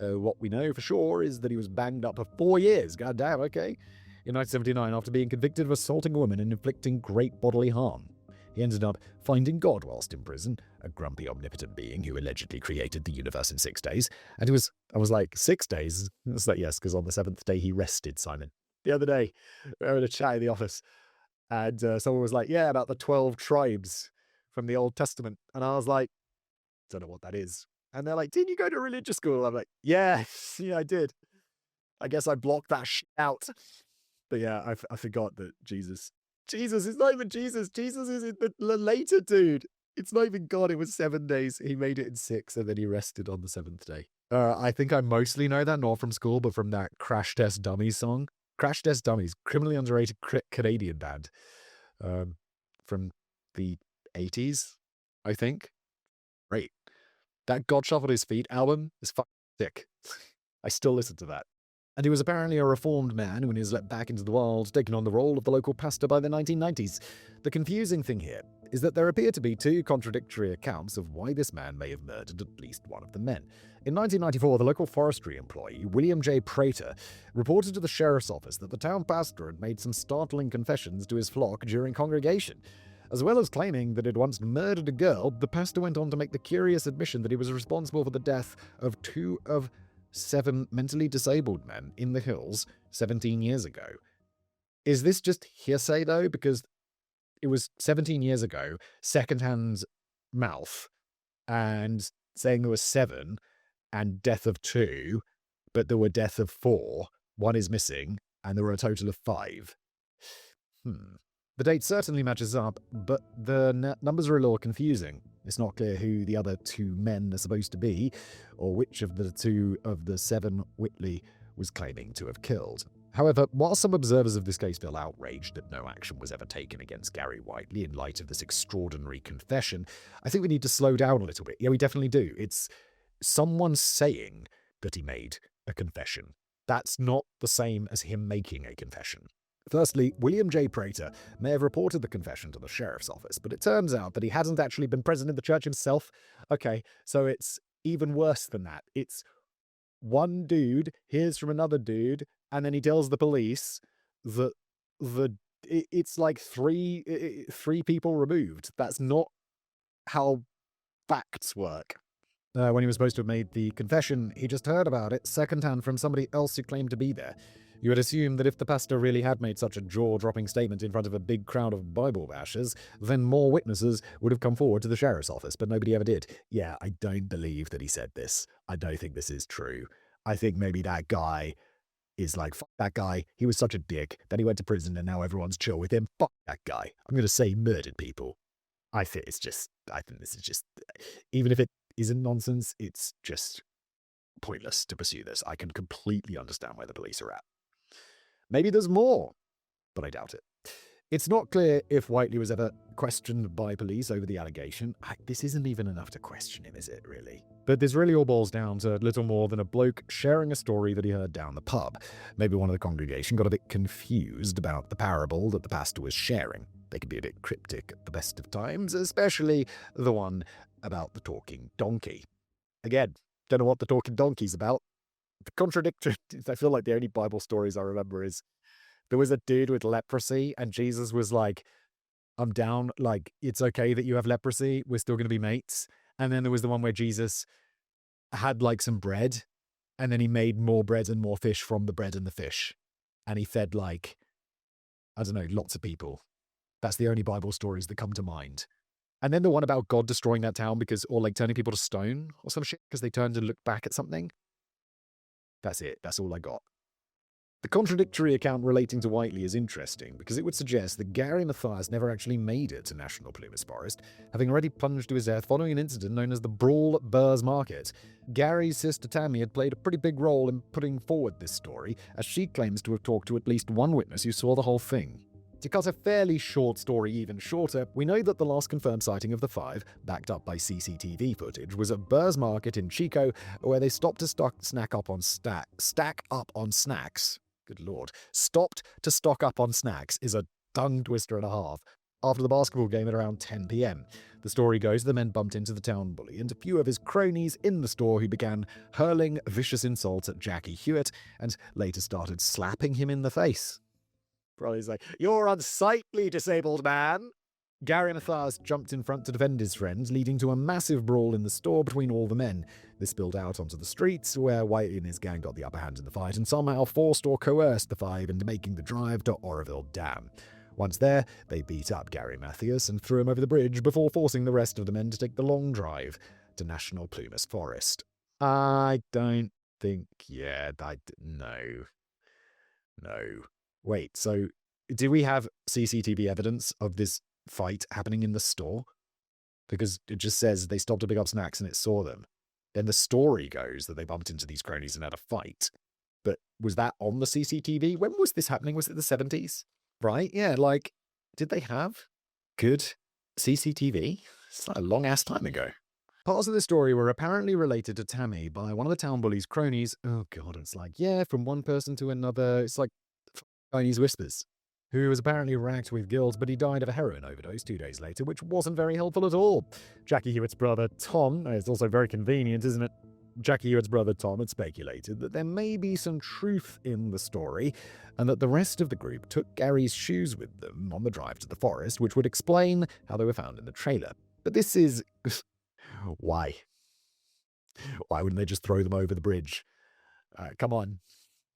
A: what we know for sure is that he was banged up for 4 years. God damn, okay. In 1979, after being convicted of assaulting a woman and inflicting great bodily harm. He ended up finding God whilst in prison, a grumpy, omnipotent being who allegedly created the universe in 6 days. And I was like, 6 days? It's like, yes, because on the 7th day he rested, Simon. The other day, we were in a chat in the office, and someone was like, yeah, about the 12 tribes from the Old Testament. And I was like, don't know what that is. And they're like, didn't you go to religious school? I'm like, yeah, I did. I guess I blocked that shit out. But yeah, I forgot that Jesus, it's not even Jesus. Jesus is in the later dude. It's not even God. It was 7 days. He made it in 6, and then he rested on the 7th day. I think I mostly know that, not from school, but from that Crash Test Dummies song. Crash Test Dummies, criminally underrated Canadian band from the 80s, I think. Great. That God Shuffled His Feet album is fucking sick. I still listen to that. And he was apparently a reformed man who was let back into the world, taking on the role of the local pastor by the 1990s. The confusing thing here is that there appear to be 2 contradictory accounts of why this man may have murdered at least one of the men. In 1994, the local forestry employee, William J. Prater, reported to the sheriff's office that the town pastor had made some startling confessions to his flock during congregation. As well as claiming that he'd once murdered a girl, the pastor went on to make the curious admission that he was responsible for the death of 2 of 7 mentally disabled men in the hills 17 years ago. Is this just hearsay, though? Because it was 17 years ago, secondhand mouth, and saying there were 7 and death of 2, but there were death of 4, 1 is missing, and there were a total of 5. The date certainly matches up, but the numbers are a little confusing. It's not clear who the other 2 men are supposed to be, or which of the 2 of the 7 Whitley was claiming to have killed. However, while some observers of this case feel outraged that no action was ever taken against Gary Whiteley in light of this extraordinary confession, I think we need to slow down a little bit. Yeah, we definitely do. It's someone saying that he made a confession. That's not the same as him making a confession. Firstly, William J. Prater may have reported the confession to the sheriff's office, but it turns out that he hadn't actually been present in the church himself. Okay, so it's even worse than that. It's one dude hears from another dude, and then he tells the police that it's like three people removed. That's not how facts work. When he was supposed to have made the confession, he just heard about it secondhand from somebody else who claimed to be there. You would assume that if the pastor really had made such a jaw-dropping statement in front of a big crowd of Bible bashers, then more witnesses would have come forward to the sheriff's office, but nobody ever did. Yeah, I don't believe that he said this. I don't think this is true. I think maybe that guy is like, fuck that guy. He was such a dick. Then he went to prison and now everyone's chill with him. Fuck that guy. I'm going to say he murdered people. I think this is just, even if it isn't nonsense, it's just pointless to pursue this. I can completely understand where the police are at. Maybe there's more, but I doubt it. It's not clear if Whiteley was ever questioned by police over the allegation. This isn't even enough to question him, is it, really? But this really all boils down to little more than a bloke sharing a story that he heard down the pub. Maybe one of the congregation got a bit confused about the parable that the pastor was sharing. They can be a bit cryptic at the best of times, especially the one about the talking donkey. Again, don't know what the talking donkey's about. The contradictory, I feel like the only Bible stories I remember is there was a dude with leprosy and Jesus was like, I'm down, like, it's okay that you have leprosy, we're still going to be mates. And then there was the one where Jesus had like some bread and then he made more bread and more fish from the bread and the fish. And he fed like, I don't know, lots of people. That's the only Bible stories that come to mind. And then the one about God destroying that town or like turning people to stone or some shit because they turned and looked back at something. That's it. That's all I got. The contradictory account relating to Whiteley is interesting because it would suggest that Gary Mathias never actually made it to National Plumas Forest, having already plunged to his death following an incident known as the Brawl at Burrs Market. Gary's sister Tammy had played a pretty big role in putting forward this story, as she claims to have talked to at least one witness who saw the whole thing. To cut a fairly short story even shorter, we know that the last confirmed sighting of the five, backed up by CCTV footage, was at Burrs Market in Chico, where they stopped to stack up on snacks. Good lord. Stopped to stock up on snacks is a tongue twister and a half. After the basketball game at around 10 p.m. The story goes the men bumped into the town bully and a few of his cronies in the store who began hurling vicious insults at Jackie Hewitt and later started slapping him in the face. Probably like, "You're unsightly, disabled man!" Gary Mathias jumped in front to defend his friends, leading to a massive brawl in the store between all the men. This spilled out onto the streets, where Whiteley and his gang got the upper hand in the fight and somehow forced or coerced the five into making the drive to Oroville Dam. Once there, they beat up Gary Mathias and threw him over the bridge before forcing the rest of the men to take the long drive to National Plumas Forest. I don't think, no. Wait, so do we have CCTV evidence of this fight happening in the store? Because it just says they stopped to pick up snacks and it saw them. Then the story goes that they bumped into these cronies and had a fight. But was that on the CCTV? When was this happening? Was it the 70s? Right? Yeah, like, did they have good CCTV? It's like a long-ass time ago. Parts of the story were apparently related to Tammy by one of the town bully's cronies. Oh god, it's like, yeah, from one person to another. It's like Chinese whispers. Who was apparently racked with guilt, but he died of a heroin overdose 2 days later, which wasn't very helpful at all. Jackie Hewitt's brother, Tom, it's also very convenient, isn't it? Jackie Hewitt's brother, Tom, had speculated that there may be some truth in the story, and that the rest of the group took Gary's shoes with them on the drive to the forest, which would explain how they were found in the trailer. But this is... Why? Why wouldn't they just throw them over the bridge? Come on.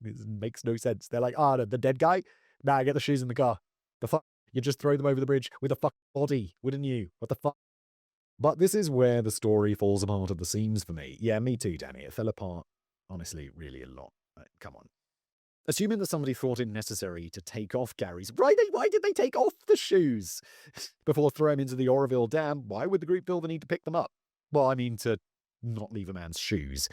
A: It makes no sense. They're like, the dead guy? Nah, get the shoes in the car. The fuck? You just throw them over the bridge with a fuck body, wouldn't you? What the fuck? But this is where the story falls apart at the seams for me. Yeah, me too, Danny. It fell apart, honestly, really a lot. Come on. Assuming that somebody thought it necessary to take off Gary's... Why did they take off the shoes before throwing him into the Oroville Dam? Why would the group feel the need to pick them up? Well, I mean, to not leave a man's shoes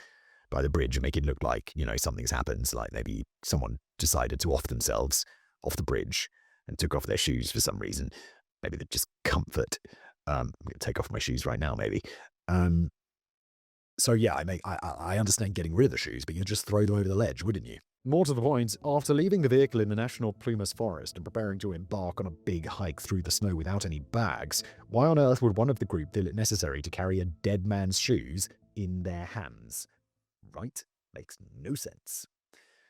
A: by the bridge and make it look like, something's happened. Like maybe someone decided to off themselves off the bridge and took off their shoes for some reason. Maybe they're just comfort. I'm going to take off my shoes right now, maybe. So yeah, I understand getting rid of the shoes, but you'd just throw them over the ledge, wouldn't you? More to the point, after leaving the vehicle in the National Plumas Forest and preparing to embark on a big hike through the snow without any bags, why on earth would one of the group feel it necessary to carry a dead man's shoes in their hands? Right? Makes no sense.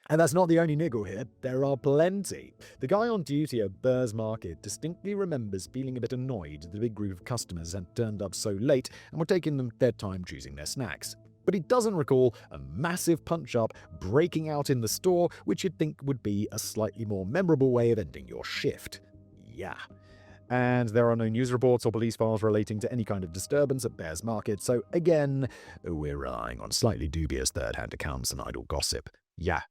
A: And that's not the only niggle here. There are plenty. The guy on duty at Burr's Market distinctly remembers feeling a bit annoyed that the big group of customers had turned up so late and were taking them their time choosing their snacks. But he doesn't recall a massive punch-up breaking out in the store, which you'd think would be a slightly more memorable way of ending your shift. Yeah. And there are no news reports or police files relating to any kind of disturbance at Bear's Market, so again, we're relying on slightly dubious third-hand accounts and idle gossip. Yeah,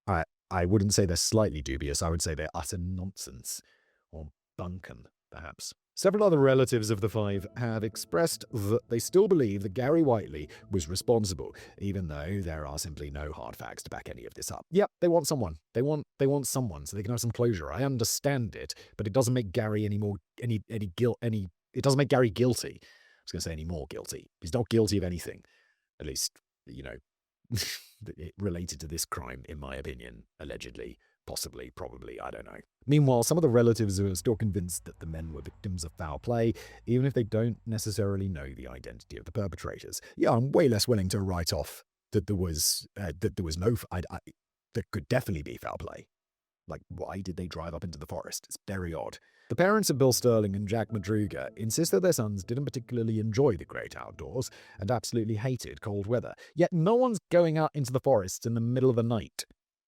A: I wouldn't say they're slightly dubious, I would say they're utter nonsense. Or bunkum, perhaps. Several other relatives of the five have expressed that they still believe that Gary Whiteley was responsible, even though there are simply no hard facts to back any of this up. Yep, they want someone. They want someone so they can have some closure. I understand it, but it doesn't make Gary it doesn't make Gary guilty. I was going to say any more guilty. He's not guilty of anything. At least, related to this crime, in my opinion, allegedly, possibly, probably, I don't know. Meanwhile, some of the relatives are still convinced that the men were victims of foul play, even if they don't necessarily know the identity of the perpetrators. Yeah, I'm way less willing to write off that there was that could definitely be foul play. Like, why did they drive up into the forest? It's very odd. The parents of Bill Sterling and Jack Madruga insist that their sons didn't particularly enjoy the great outdoors and absolutely hated cold weather. Yet no one's going out into the forests in the middle of the night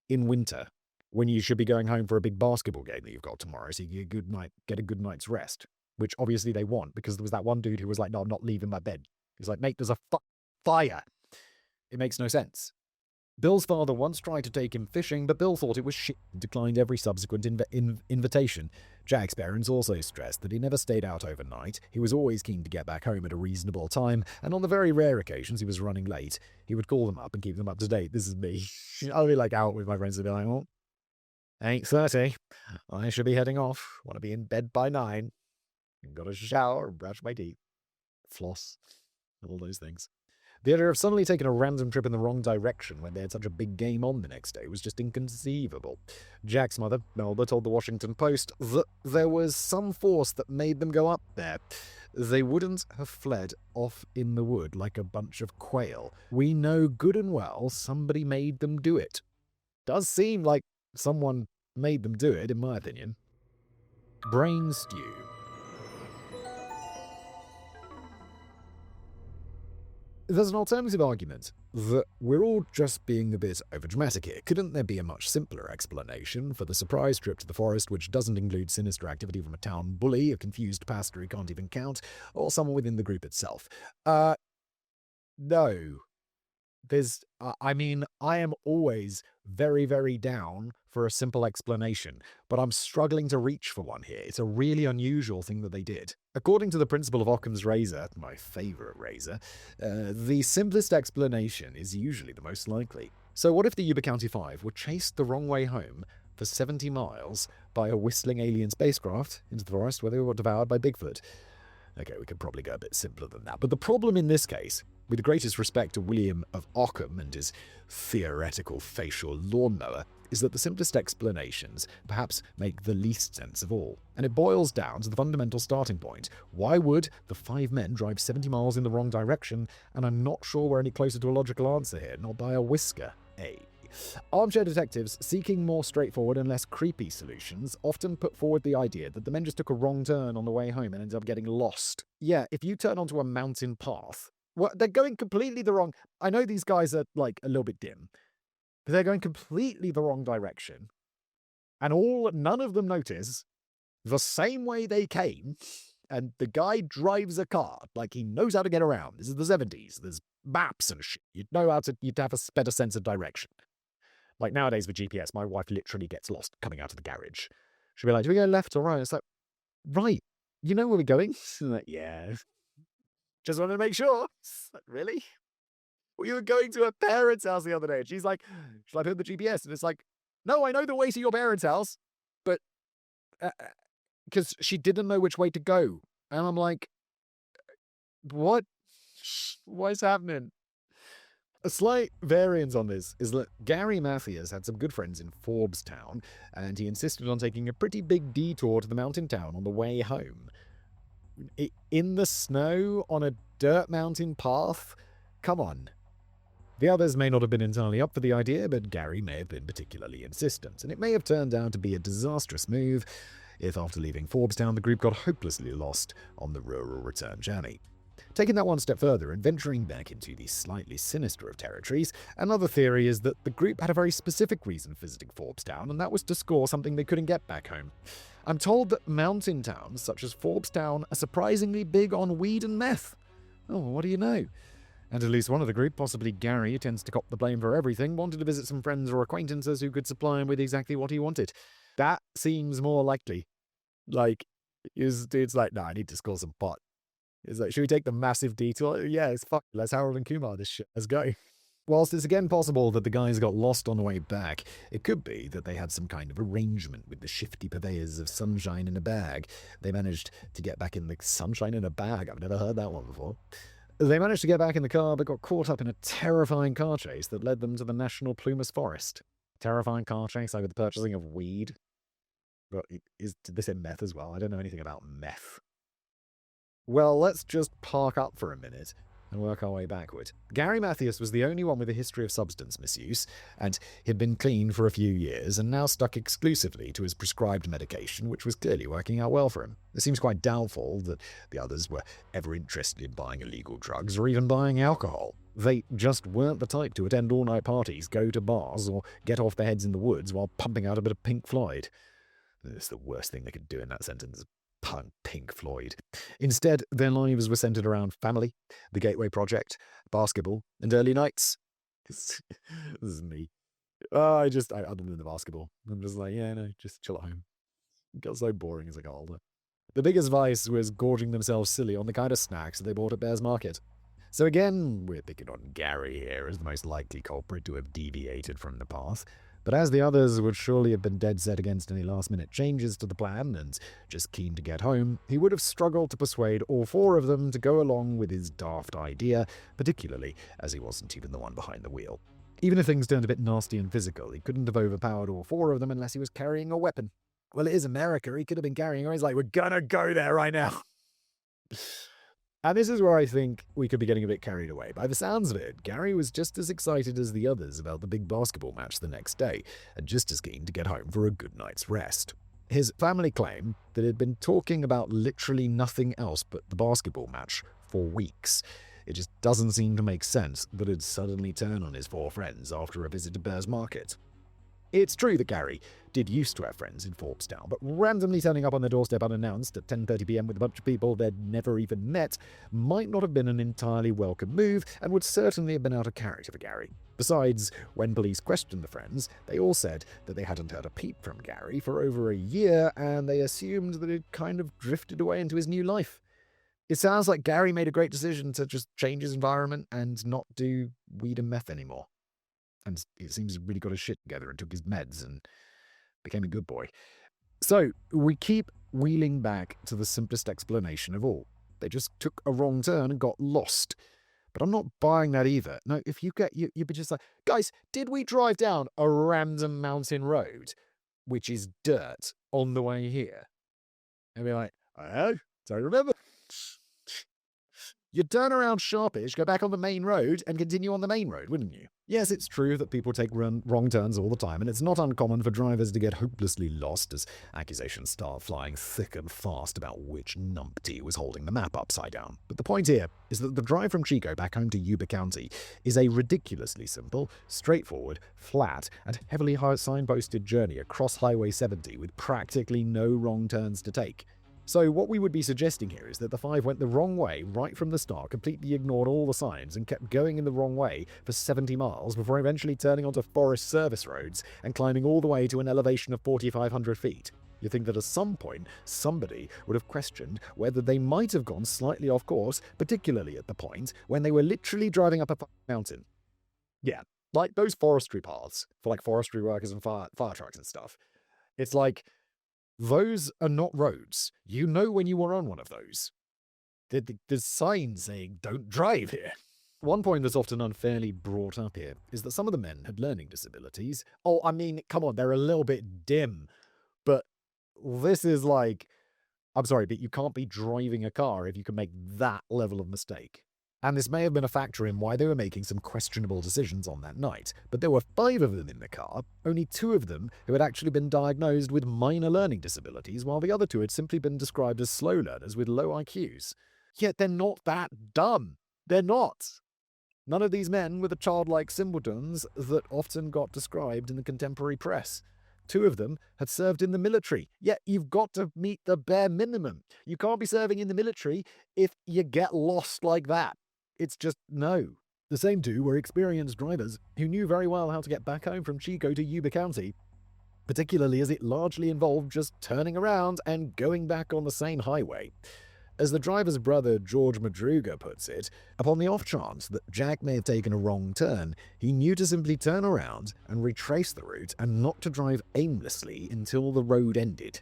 A: in winter when you should be going home for a big basketball game that you've got tomorrow so you get a good night's rest, which obviously they want because there was that one dude who was like, no, I'm not leaving my bed. He's like, mate, there's a fire. It makes no sense. Bill's father once tried to take him fishing, but Bill thought it was shit and declined every subsequent invitation. Jack's parents also stressed that he never stayed out overnight, he was always keen to get back home at a reasonable time, and on the very rare occasions he was running late, he would call them up and keep them up to date. This is me. I'll be like out with my friends and be like, oh, 8:30. I should be heading off. Want to be in bed by 9. Got to shower and brush my teeth. Floss. All those things. The idea of suddenly taking a random trip in the wrong direction when they had such a big game on the next day was just inconceivable. Jack's mother, Melba, told the Washington Post that there was some force that made them go up there. They wouldn't have fled off in the wood like a bunch of quail. We know good and well somebody made them do it. Does seem like someone made them do it, in my opinion. Brain stew. There's an alternative argument that we're all just being a bit overdramatic here. Couldn't there be a much simpler explanation for the surprise trip to the forest which doesn't include sinister activity from a town bully, a confused pastor who can't even count, or someone within the group itself? No. I am always very, very down for a simple explanation, but I'm struggling to reach for one here. It's a really unusual thing that they did. According to the principle of Occam's razor, my favorite razor, the simplest explanation is usually the most likely. So what if the Yuba County Five were chased the wrong way home for 70 miles by a whistling alien spacecraft into the forest where they were devoured by Bigfoot? Okay, we could probably go a bit simpler than that. But the problem in this case, with the greatest respect to William of Ockham and his theoretical facial lawnmower, is that the simplest explanations perhaps make the least sense of all. And it boils down to the fundamental starting point. Why would the five men drive 70 miles in the wrong direction? And I'm not sure we're any closer to a logical answer here, not by a whisker. Armchair detectives seeking more straightforward and less creepy solutions often put forward the idea that the men just took a wrong turn on the way home and ended up getting lost. Yeah, if you turn onto a mountain path, well, they're going completely the wrong... I know these guys are, like, a little bit dim, but they're going completely the wrong direction. And none of them notice the same way they came, and the guy drives a car, like he knows how to get around. This is the 70s. There's maps and shit. You'd have a better sense of direction. Like nowadays with GPS, my wife literally gets lost coming out of the garage. She'll be like, do we go left or right? It's like, right, you know where we're going? Like, yeah. Just wanted to make sure. Like, really? We were going to her parents' house the other day. And she's like, shall I put the GPS? And it's like, no, I know the way to your parents' house. But, because she didn't know which way to go. And I'm like, what? What is happening? A slight variance on this is that Gary Mathias had some good friends in Forbestown, and he insisted on taking a pretty big detour to the mountain town on the way home. In the snow, on a dirt mountain path? Come on. The others may not have been entirely up for the idea, but Gary may have been particularly insistent, and it may have turned out to be a disastrous move if, after leaving Forbestown, the group got hopelessly lost on the rural return journey. Taking that one step further and venturing back into the slightly sinister of territories, another theory is that the group had a very specific reason for visiting Forbestown, and that was to score something they couldn't get back home. I'm told that mountain towns such as Forbestown are surprisingly big on weed and meth. Oh, what do you know? And at least one of the group, possibly Gary, who tends to cop the blame for everything, wanted to visit some friends or acquaintances who could supply him with exactly what he wanted. That seems more likely. It's like, no, I need to score some pot. It's like, should we take the massive detour? Yeah, it's fuck. Let's Harold and Kumar this shit. Let's go. Whilst it's again possible that the guys got lost on the way back, it could be that they had some kind of arrangement with the shifty purveyors of sunshine in a bag. They managed to get back in the sunshine in a bag. I've never heard that one before. They managed to get back in the car, but got caught up in a terrifying car chase that led them to the National Plumas Forest. Terrifying car chase over the purchasing of weed. But did they say meth as well? I don't know anything about meth. Well, let's just park up for a minute and work our way backward. Gary Mathias was the only one with a history of substance misuse, and he'd been clean for a few years and now stuck exclusively to his prescribed medication, which was clearly working out well for him. It seems quite doubtful that the others were ever interested in buying illegal drugs or even buying alcohol. They just weren't the type to attend all-night parties, go to bars, or get off their heads in the woods while pumping out a bit of Pink Floyd. It's the worst thing they could do in that sentence. Pink Floyd. Instead, their lives were centered around family, the Gateway Project, basketball, and early nights. This is me. Other than the basketball, I'm just like, yeah, no, just chill at home. It got so boring as I got older. The biggest vice was gorging themselves silly on the kind of snacks that they bought at Bear's Market. So again, we're picking on Gary here as the most likely culprit to have deviated from the path. But as the others would surely have been dead set against any last-minute changes to the plan and just keen to get home, he would have struggled to persuade all four of them to go along with his daft idea, particularly as he wasn't even the one behind the wheel. Even if things turned a bit nasty and physical, he couldn't have overpowered all four of them unless he was carrying a weapon. Well, it is America. He could have been carrying, he's like, we're gonna go there right now. And this is where I think we could be getting a bit carried away. By the sounds of it, Gary was just as excited as the others about the big basketball match the next day, and just as keen to get home for a good night's rest. His family claimed that he'd been talking about literally nothing else but the basketball match for weeks. It just doesn't seem to make sense that he'd suddenly turn on his four friends after a visit to Bear's Market. It's true that Gary did used to have friends in Forbestown, but randomly turning up on their doorstep unannounced at 10:30 p.m. with a bunch of people they'd never even met might not have been an entirely welcome move and would certainly have been out of character for Gary. Besides, when police questioned the friends, they all said that they hadn't heard a peep from Gary for over a year, and they assumed that he'd kind of drifted away into his new life. It sounds like Gary made a great decision to just change his environment and not do weed and meth anymore. And it seems he really got his shit together and took his meds and became a good boy. So we keep wheeling back to the simplest explanation of all. They just took a wrong turn and got lost. But I'm not buying that either. No, if you get, you'd be just like, guys, did we drive down a random mountain road, which is dirt, on the way here? And be like, I don't remember. You'd turn around sharpish, go back on the main road, and continue on the main road, wouldn't you? Yes, it's true that people take wrong turns all the time, and it's not uncommon for drivers to get hopelessly lost as accusations start flying thick and fast about which numpty was holding the map upside down. But the point here is that the drive from Chico back home to Yuba County is a ridiculously simple, straightforward, flat, and heavily signposted journey across Highway 70 with practically no wrong turns to take. So what we would be suggesting here is that the five went the wrong way right from the start, completely ignored all the signs, and kept going in the wrong way for 70 miles before eventually turning onto forest service roads and climbing all the way to an elevation of 4,500 feet. You think that at some point, somebody would have questioned whether they might have gone slightly off course, particularly at the point when they were literally driving up a mountain. Yeah, like those forestry paths for like forestry workers and fire trucks and stuff. It's like, those are not roads. You know when you are on one of those. There's signs saying, don't drive here. One point that's often unfairly brought up here is that some of the men had learning disabilities. Oh, I mean, come on, they're a little bit dim, but this is like, I'm sorry, but you can't be driving a car if you can make that level of mistake. And this may have been a factor in why they were making some questionable decisions on that night. But there were 5 of them in the car, only 2 of them who had actually been diagnosed with minor learning disabilities, while the other 2 had simply been described as slow learners with low IQs. Yet they're not that dumb. They're not. None of these men were the childlike simpletons that often got described in the contemporary press. 2 of them had served in the military. Yet you've got to meet the bare minimum. You can't be serving in the military if you get lost like that. It's just no. The same 2 were experienced drivers who knew very well how to get back home from Chico to Yuba County, particularly as it largely involved just turning around and going back on the same highway. As the driver's brother George Madruga puts it, upon the off chance that Jack may have taken a wrong turn, he knew to simply turn around and retrace the route and not to drive aimlessly until the road ended.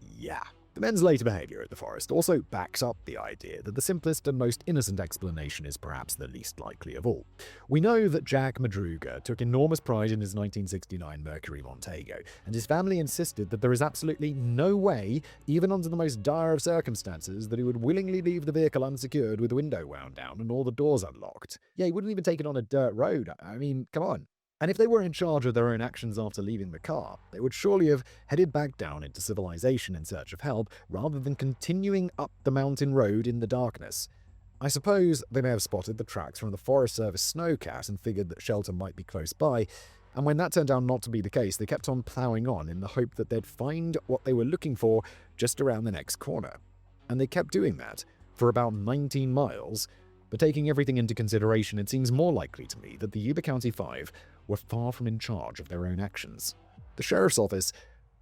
A: Yeah. The men's later behavior at the forest also backs up the idea that the simplest and most innocent explanation is perhaps the least likely of all. We know that Jack Madruga took enormous pride in his 1969 Mercury Montego, and his family insisted that there is absolutely no way, even under the most dire of circumstances, that he would willingly leave the vehicle unsecured with the window wound down and all the doors unlocked. Yeah, he wouldn't even take it on a dirt road. I mean, come on. And if they were in charge of their own actions after leaving the car, they would surely have headed back down into civilization in search of help, rather than continuing up the mountain road in the darkness. I suppose they may have spotted the tracks from the Forest Service snowcat and figured that shelter might be close by, and when that turned out not to be the case, they kept on ploughing on in the hope that they'd find what they were looking for just around the next corner. And they kept doing that for about 19 miles, but taking everything into consideration, it seems more likely to me that the Yuba County 5 were far from in charge of their own actions. The sheriff's office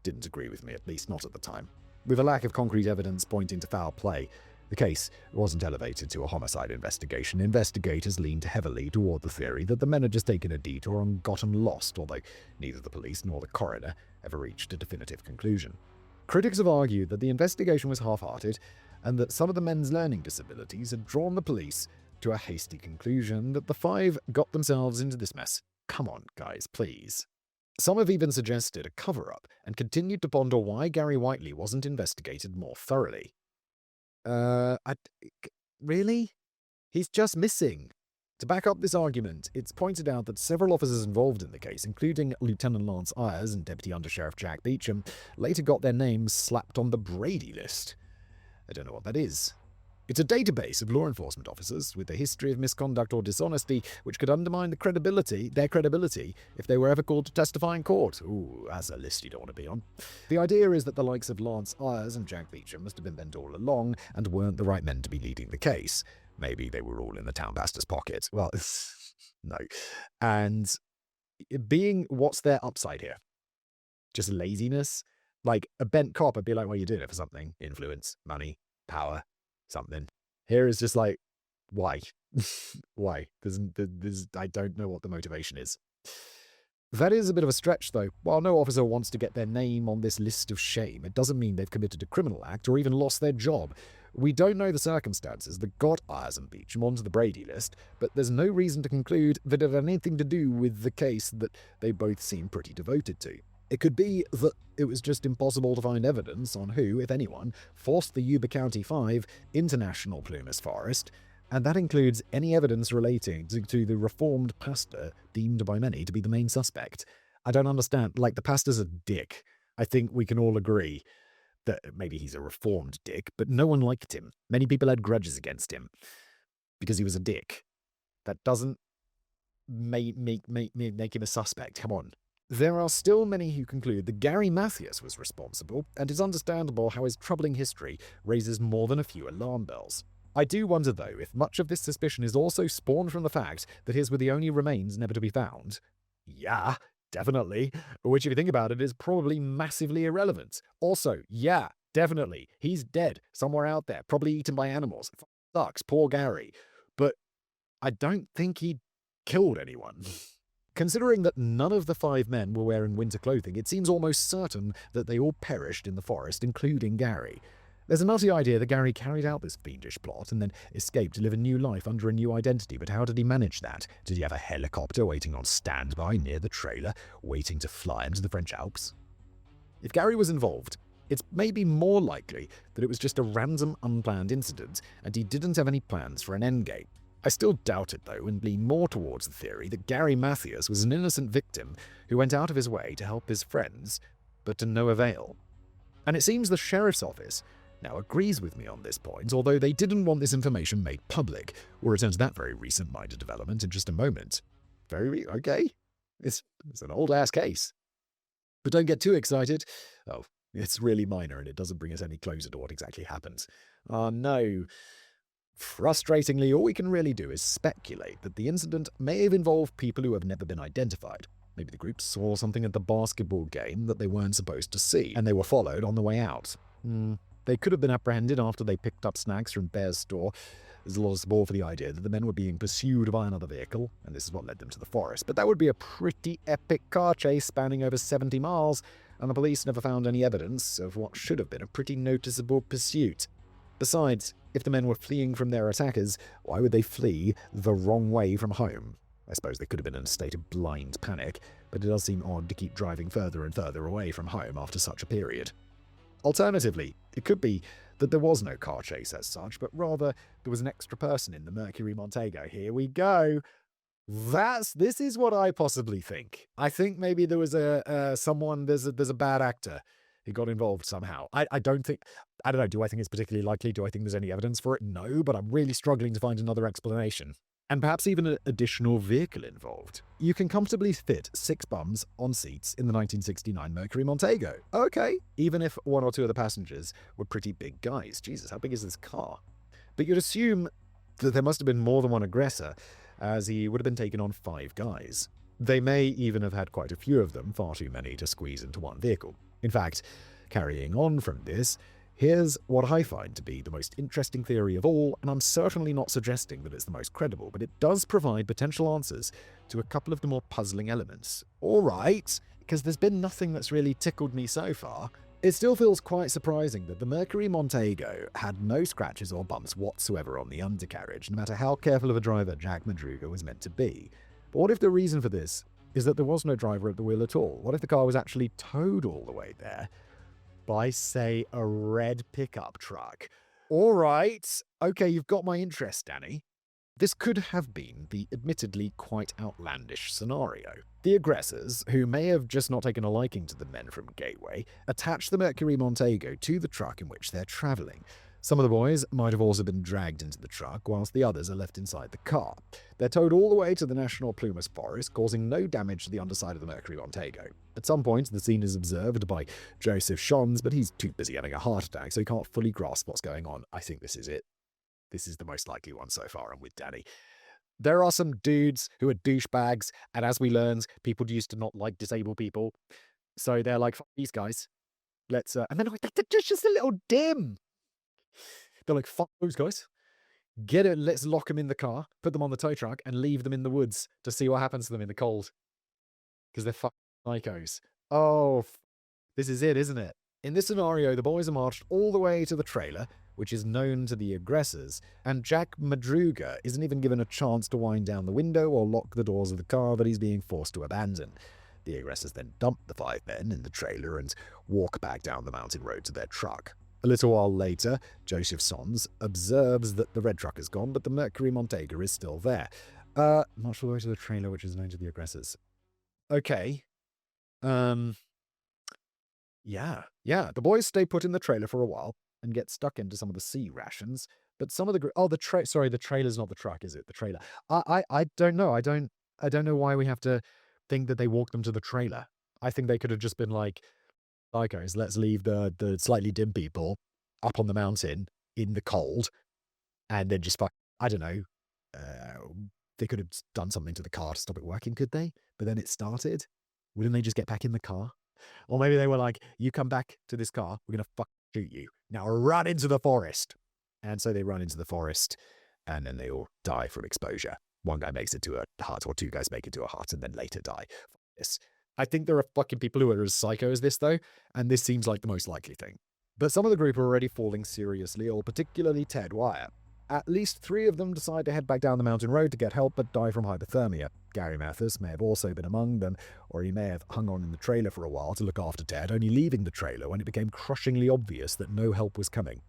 A: didn't agree with me, at least not at the time. With a lack of concrete evidence pointing to foul play, the case wasn't elevated to a homicide investigation. Investigators leaned heavily toward the theory that the men had just taken a detour and gotten lost, although neither the police nor the coroner ever reached a definitive conclusion. Critics have argued that the investigation was half-hearted, and that some of the men's learning disabilities had drawn the police to a hasty conclusion that the 5 got themselves into this mess. Come on, guys, please. Some have even suggested a cover-up and continued to ponder why Gary Whiteley wasn't investigated more thoroughly. Really? He's just missing. To back up this argument, it's pointed out that several officers involved in the case, including Lieutenant Lance Ayers and Deputy Undersheriff Jack Beecham, later got their names slapped on the Brady list. I don't know what that is. It's a database of law enforcement officers with a history of misconduct or dishonesty which could undermine their credibility if they were ever called to testify in court. Ooh, that's a list you don't want to be on. The idea is that the likes of Lance Ayers and Jack Beecham must have been bent all along and weren't the right men to be leading the case. Maybe they were all in the town pastor's pocket. Well, no. And what's their upside here? Just laziness? Like, a bent cop would be like, well, you're doing it for something. Influence, money, power, something. Here is just like, why? Why? I don't know what the motivation is. That is a bit of a stretch, though. While no officer wants to get their name on this list of shame, it doesn't mean they've committed a criminal act or even lost their job. We don't know the circumstances that got Ayers and Beecham onto the Brady list, but there's no reason to conclude that it had anything to do with the case that they both seem pretty devoted to. It could be that it was just impossible to find evidence on who, if anyone, forced the Yuba County 5 into National Plumas Forest, and that includes any evidence relating to the reformed pastor deemed by many to be the main suspect. I don't understand. Like, the pastor's a dick. I think we can all agree that maybe he's a reformed dick, but no one liked him. Many people had grudges against him because he was a dick. That doesn't make him a suspect. Come on. There are still many who conclude that Gary Mathias was responsible, and it's understandable how his troubling history raises more than a few alarm bells. I do wonder, though, if much of this suspicion is also spawned from the fact that his were the only remains never to be found. Yeah, definitely. Which, if you think about it, is probably massively irrelevant. Also, yeah, definitely. He's dead, somewhere out there, probably eaten by animals. Sucks, poor Gary. But I don't think he killed anyone. Considering that none of the 5 men were wearing winter clothing, it seems almost certain that they all perished in the forest, including Gary. There's a nutty idea that Gary carried out this fiendish plot and then escaped to live a new life under a new identity, but how did he manage that? Did he have a helicopter waiting on standby near the trailer, waiting to fly into the French Alps? If Gary was involved, it's maybe more likely that it was just a random, unplanned incident and he didn't have any plans for an endgame. I still doubt it, though, and lean more towards the theory that Gary Mathias was an innocent victim who went out of his way to help his friends, but to no avail. And it seems the sheriff's office now agrees with me on this point, although they didn't want this information made public. We'll return to that very recent-minded development in just a moment. Okay. It's an old-ass case. But don't get too excited. Oh, it's really minor and it doesn't bring us any closer to what exactly happened. Oh no. Frustratingly, all we can really do is speculate that the incident may have involved people who have never been identified. Maybe the group saw something at the basketball game that they weren't supposed to see, and they were followed on the way out. They could have been apprehended after they picked up snacks from Bear's store. There's a lot of support for the idea that the men were being pursued by another vehicle, and this is what led them to the forest. But that would be a pretty epic car chase spanning over 70 miles, and the police never found any evidence of what should have been a pretty noticeable pursuit. Besides, if the men were fleeing from their attackers, why would they flee the wrong way from home? I suppose they could have been in a state of blind panic, but it does seem odd to keep driving further and further away from home after such a period. Alternatively, it could be that there was no car chase as such, but rather there was an extra person in the Mercury Montego. Here we go. This is what I possibly think. I think maybe there was there's a bad actor who got involved somehow. I don't know, do I think it's particularly likely? Do I think there's any evidence for it? No, but I'm really struggling to find another explanation. And perhaps even an additional vehicle involved. You can comfortably fit 6 bums on seats in the 1969 Mercury Montego. Okay, even if one or two of the passengers were pretty big guys. Jesus, how big is this car? But you'd assume that there must have been more than one aggressor, as he would have been taking on 5 guys. They may even have had quite a few of them, far too many to squeeze into one vehicle. In fact, carrying on from this, here's what I find to be the most interesting theory of all, and I'm certainly not suggesting that it's the most credible, but it does provide potential answers to a couple of the more puzzling elements. Alright, because there's been nothing that's really tickled me so far. It still feels quite surprising that the Mercury Montego had no scratches or bumps whatsoever on the undercarriage, no matter how careful of a driver Jack Madruga was meant to be. But what if the reason for this is that there was no driver at the wheel at all? What if the car was actually towed all the way there by, say, a red pickup truck? All right, okay, you've got my interest, Danny. This could have been the admittedly quite outlandish scenario. The aggressors, who may have just not taken a liking to the men from Gateway, attach the Mercury Montego to the truck in which they're traveling. Some of the boys might have also been dragged into the truck, whilst the others are left inside the car. They're towed all the way to the National Plumas Forest, causing no damage to the underside of the Mercury Montego. At some point, the scene is observed by Joseph Shons, but he's too busy having a heart attack, so he can't fully grasp what's going on. I think this is it. This is the most likely one so far. I'm with Danny. There are some dudes who are douchebags, and as we learned, people used to not like disabled people. So they're like, fuck these guys. Let's, and then like, they're just a little dim. They're like, fuck those guys. Get it, let's lock them in the car, put them on the tow truck, and leave them in the woods to see what happens to them in the cold. Because they're fucking psychos. Oh, this is it, isn't it? In this scenario, the boys are marched all the way to the trailer, which is known to the aggressors, and Jack Madruga isn't even given a chance to wind down the window or lock the doors of the car that he's being forced to abandon. The aggressors then dump the 5 men in the trailer and walk back down the mountain road to their truck. A little while later, Joseph Sons observes that the red truck is gone, but the Mercury Montego is still there. March all the way to the trailer, which is known to the aggressors. Okay. Yeah. The boys stay put in the trailer for a while and get stuck into some of the sea rations. But some of the the trailer's not the truck, is it? The trailer. I don't know. I don't know why we have to think that they walked them to the trailer. I think they could have just been like, guys, let's leave the slightly dim people up on the mountain in the cold, and then just I don't know. They could have done something to the car to stop it working, could they? But then it started. Wouldn't they just get back in the car? Or maybe they were like, you come back to this car, we're going to shoot you. Now run into the forest. And so they run into the forest, and then they all die from exposure. One guy makes it to a hut, or 2 guys make it to a hut, and then later die. This. I think there are fucking people who are as psycho as this, though, and this seems like the most likely thing. But some of the group are already falling seriously ill, particularly Ted Wyatt. At least 3 of them decide to head back down the mountain road to get help but die from hypothermia. Gary Mathis may have also been among them, or he may have hung on in the trailer for a while to look after Ted, only leaving the trailer when it became crushingly obvious that no help was coming.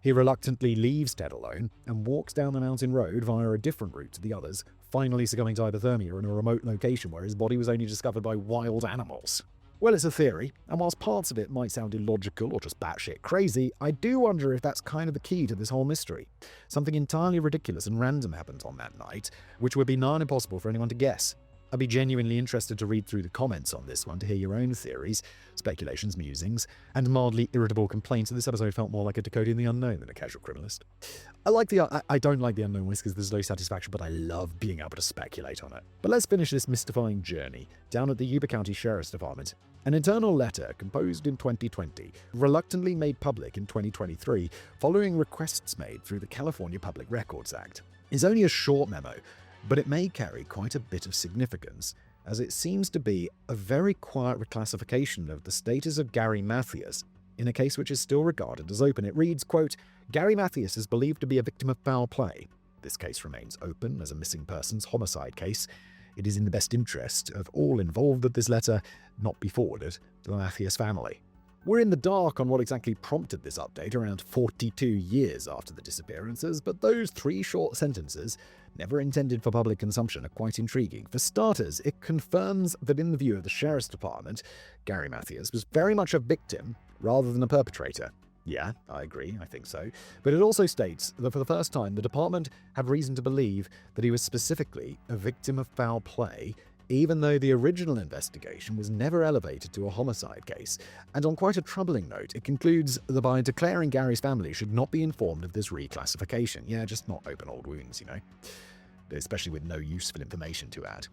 A: He reluctantly leaves Ted alone and walks down the mountain road via a different route to the others, finally succumbing to hypothermia in a remote location where his body was only discovered by wild animals. Well, it's a theory, and whilst parts of it might sound illogical or just batshit crazy, I do wonder if that's kind of the key to this whole mystery. Something entirely ridiculous and random happened on that night, which would be nigh impossible for anyone to guess. I'd be genuinely interested to read through the comments on this one to hear your own theories, speculations, musings, and mildly irritable complaints that this episode felt more like a Decoding the Unknown than a Casual Criminalist. I don't like the unknown whisk because there's no satisfaction, but I love being able to speculate on it. But let's finish this mystifying journey down at the Yuba County Sheriff's Department. An internal letter composed in 2020, reluctantly made public in 2023, following requests made through the California Public Records Act, is only a short memo, but it may carry quite a bit of significance, as it seems to be a very quiet reclassification of the status of Gary Mathias in a case which is still regarded as open. It reads, quote, "Gary Mathias is believed to be a victim of foul play. This case remains open as a missing persons homicide case. It is in the best interest of all involved that this letter not be forwarded to the Mathias family." We're in the dark on what exactly prompted this update around 42 years after the disappearances, but those 3 short sentences, never intended for public consumption, are quite intriguing. For starters, it confirms that in the view of the Sheriff's Department, Gary Mathias was very much a victim rather than a perpetrator. Yeah, I agree, I think so. But it also states that for the first time, the department had reason to believe that he was specifically a victim of foul play, even though the original investigation was never elevated to a homicide case. And on quite a troubling note, it concludes that by declaring Gary's family should not be informed of this reclassification. Yeah, just not open old wounds, especially with no useful information to add.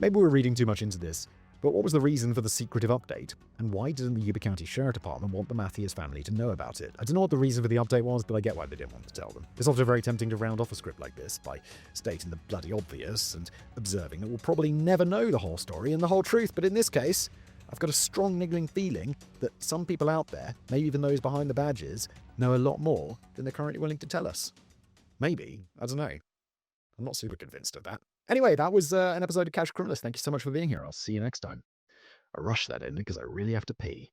A: Maybe we're reading too much into this, but what was the reason for the secretive update? And why didn't the Yuba County Sheriff Department want the Mathias family to know about it? I don't know what the reason for the update was, but I get why they didn't want to tell them. It's often very tempting to round off a script like this by stating the bloody obvious and observing that we'll probably never know the whole story and the whole truth, but in this case, I've got a strong niggling feeling that some people out there, maybe even those behind the badges, know a lot more than they're currently willing to tell us. Maybe, I don't know. I'm not super convinced of that. Anyway, that was an episode of Casual Criminalist. Thank you so much for being here. I'll see you next time. I rushed that in because I really have to pee.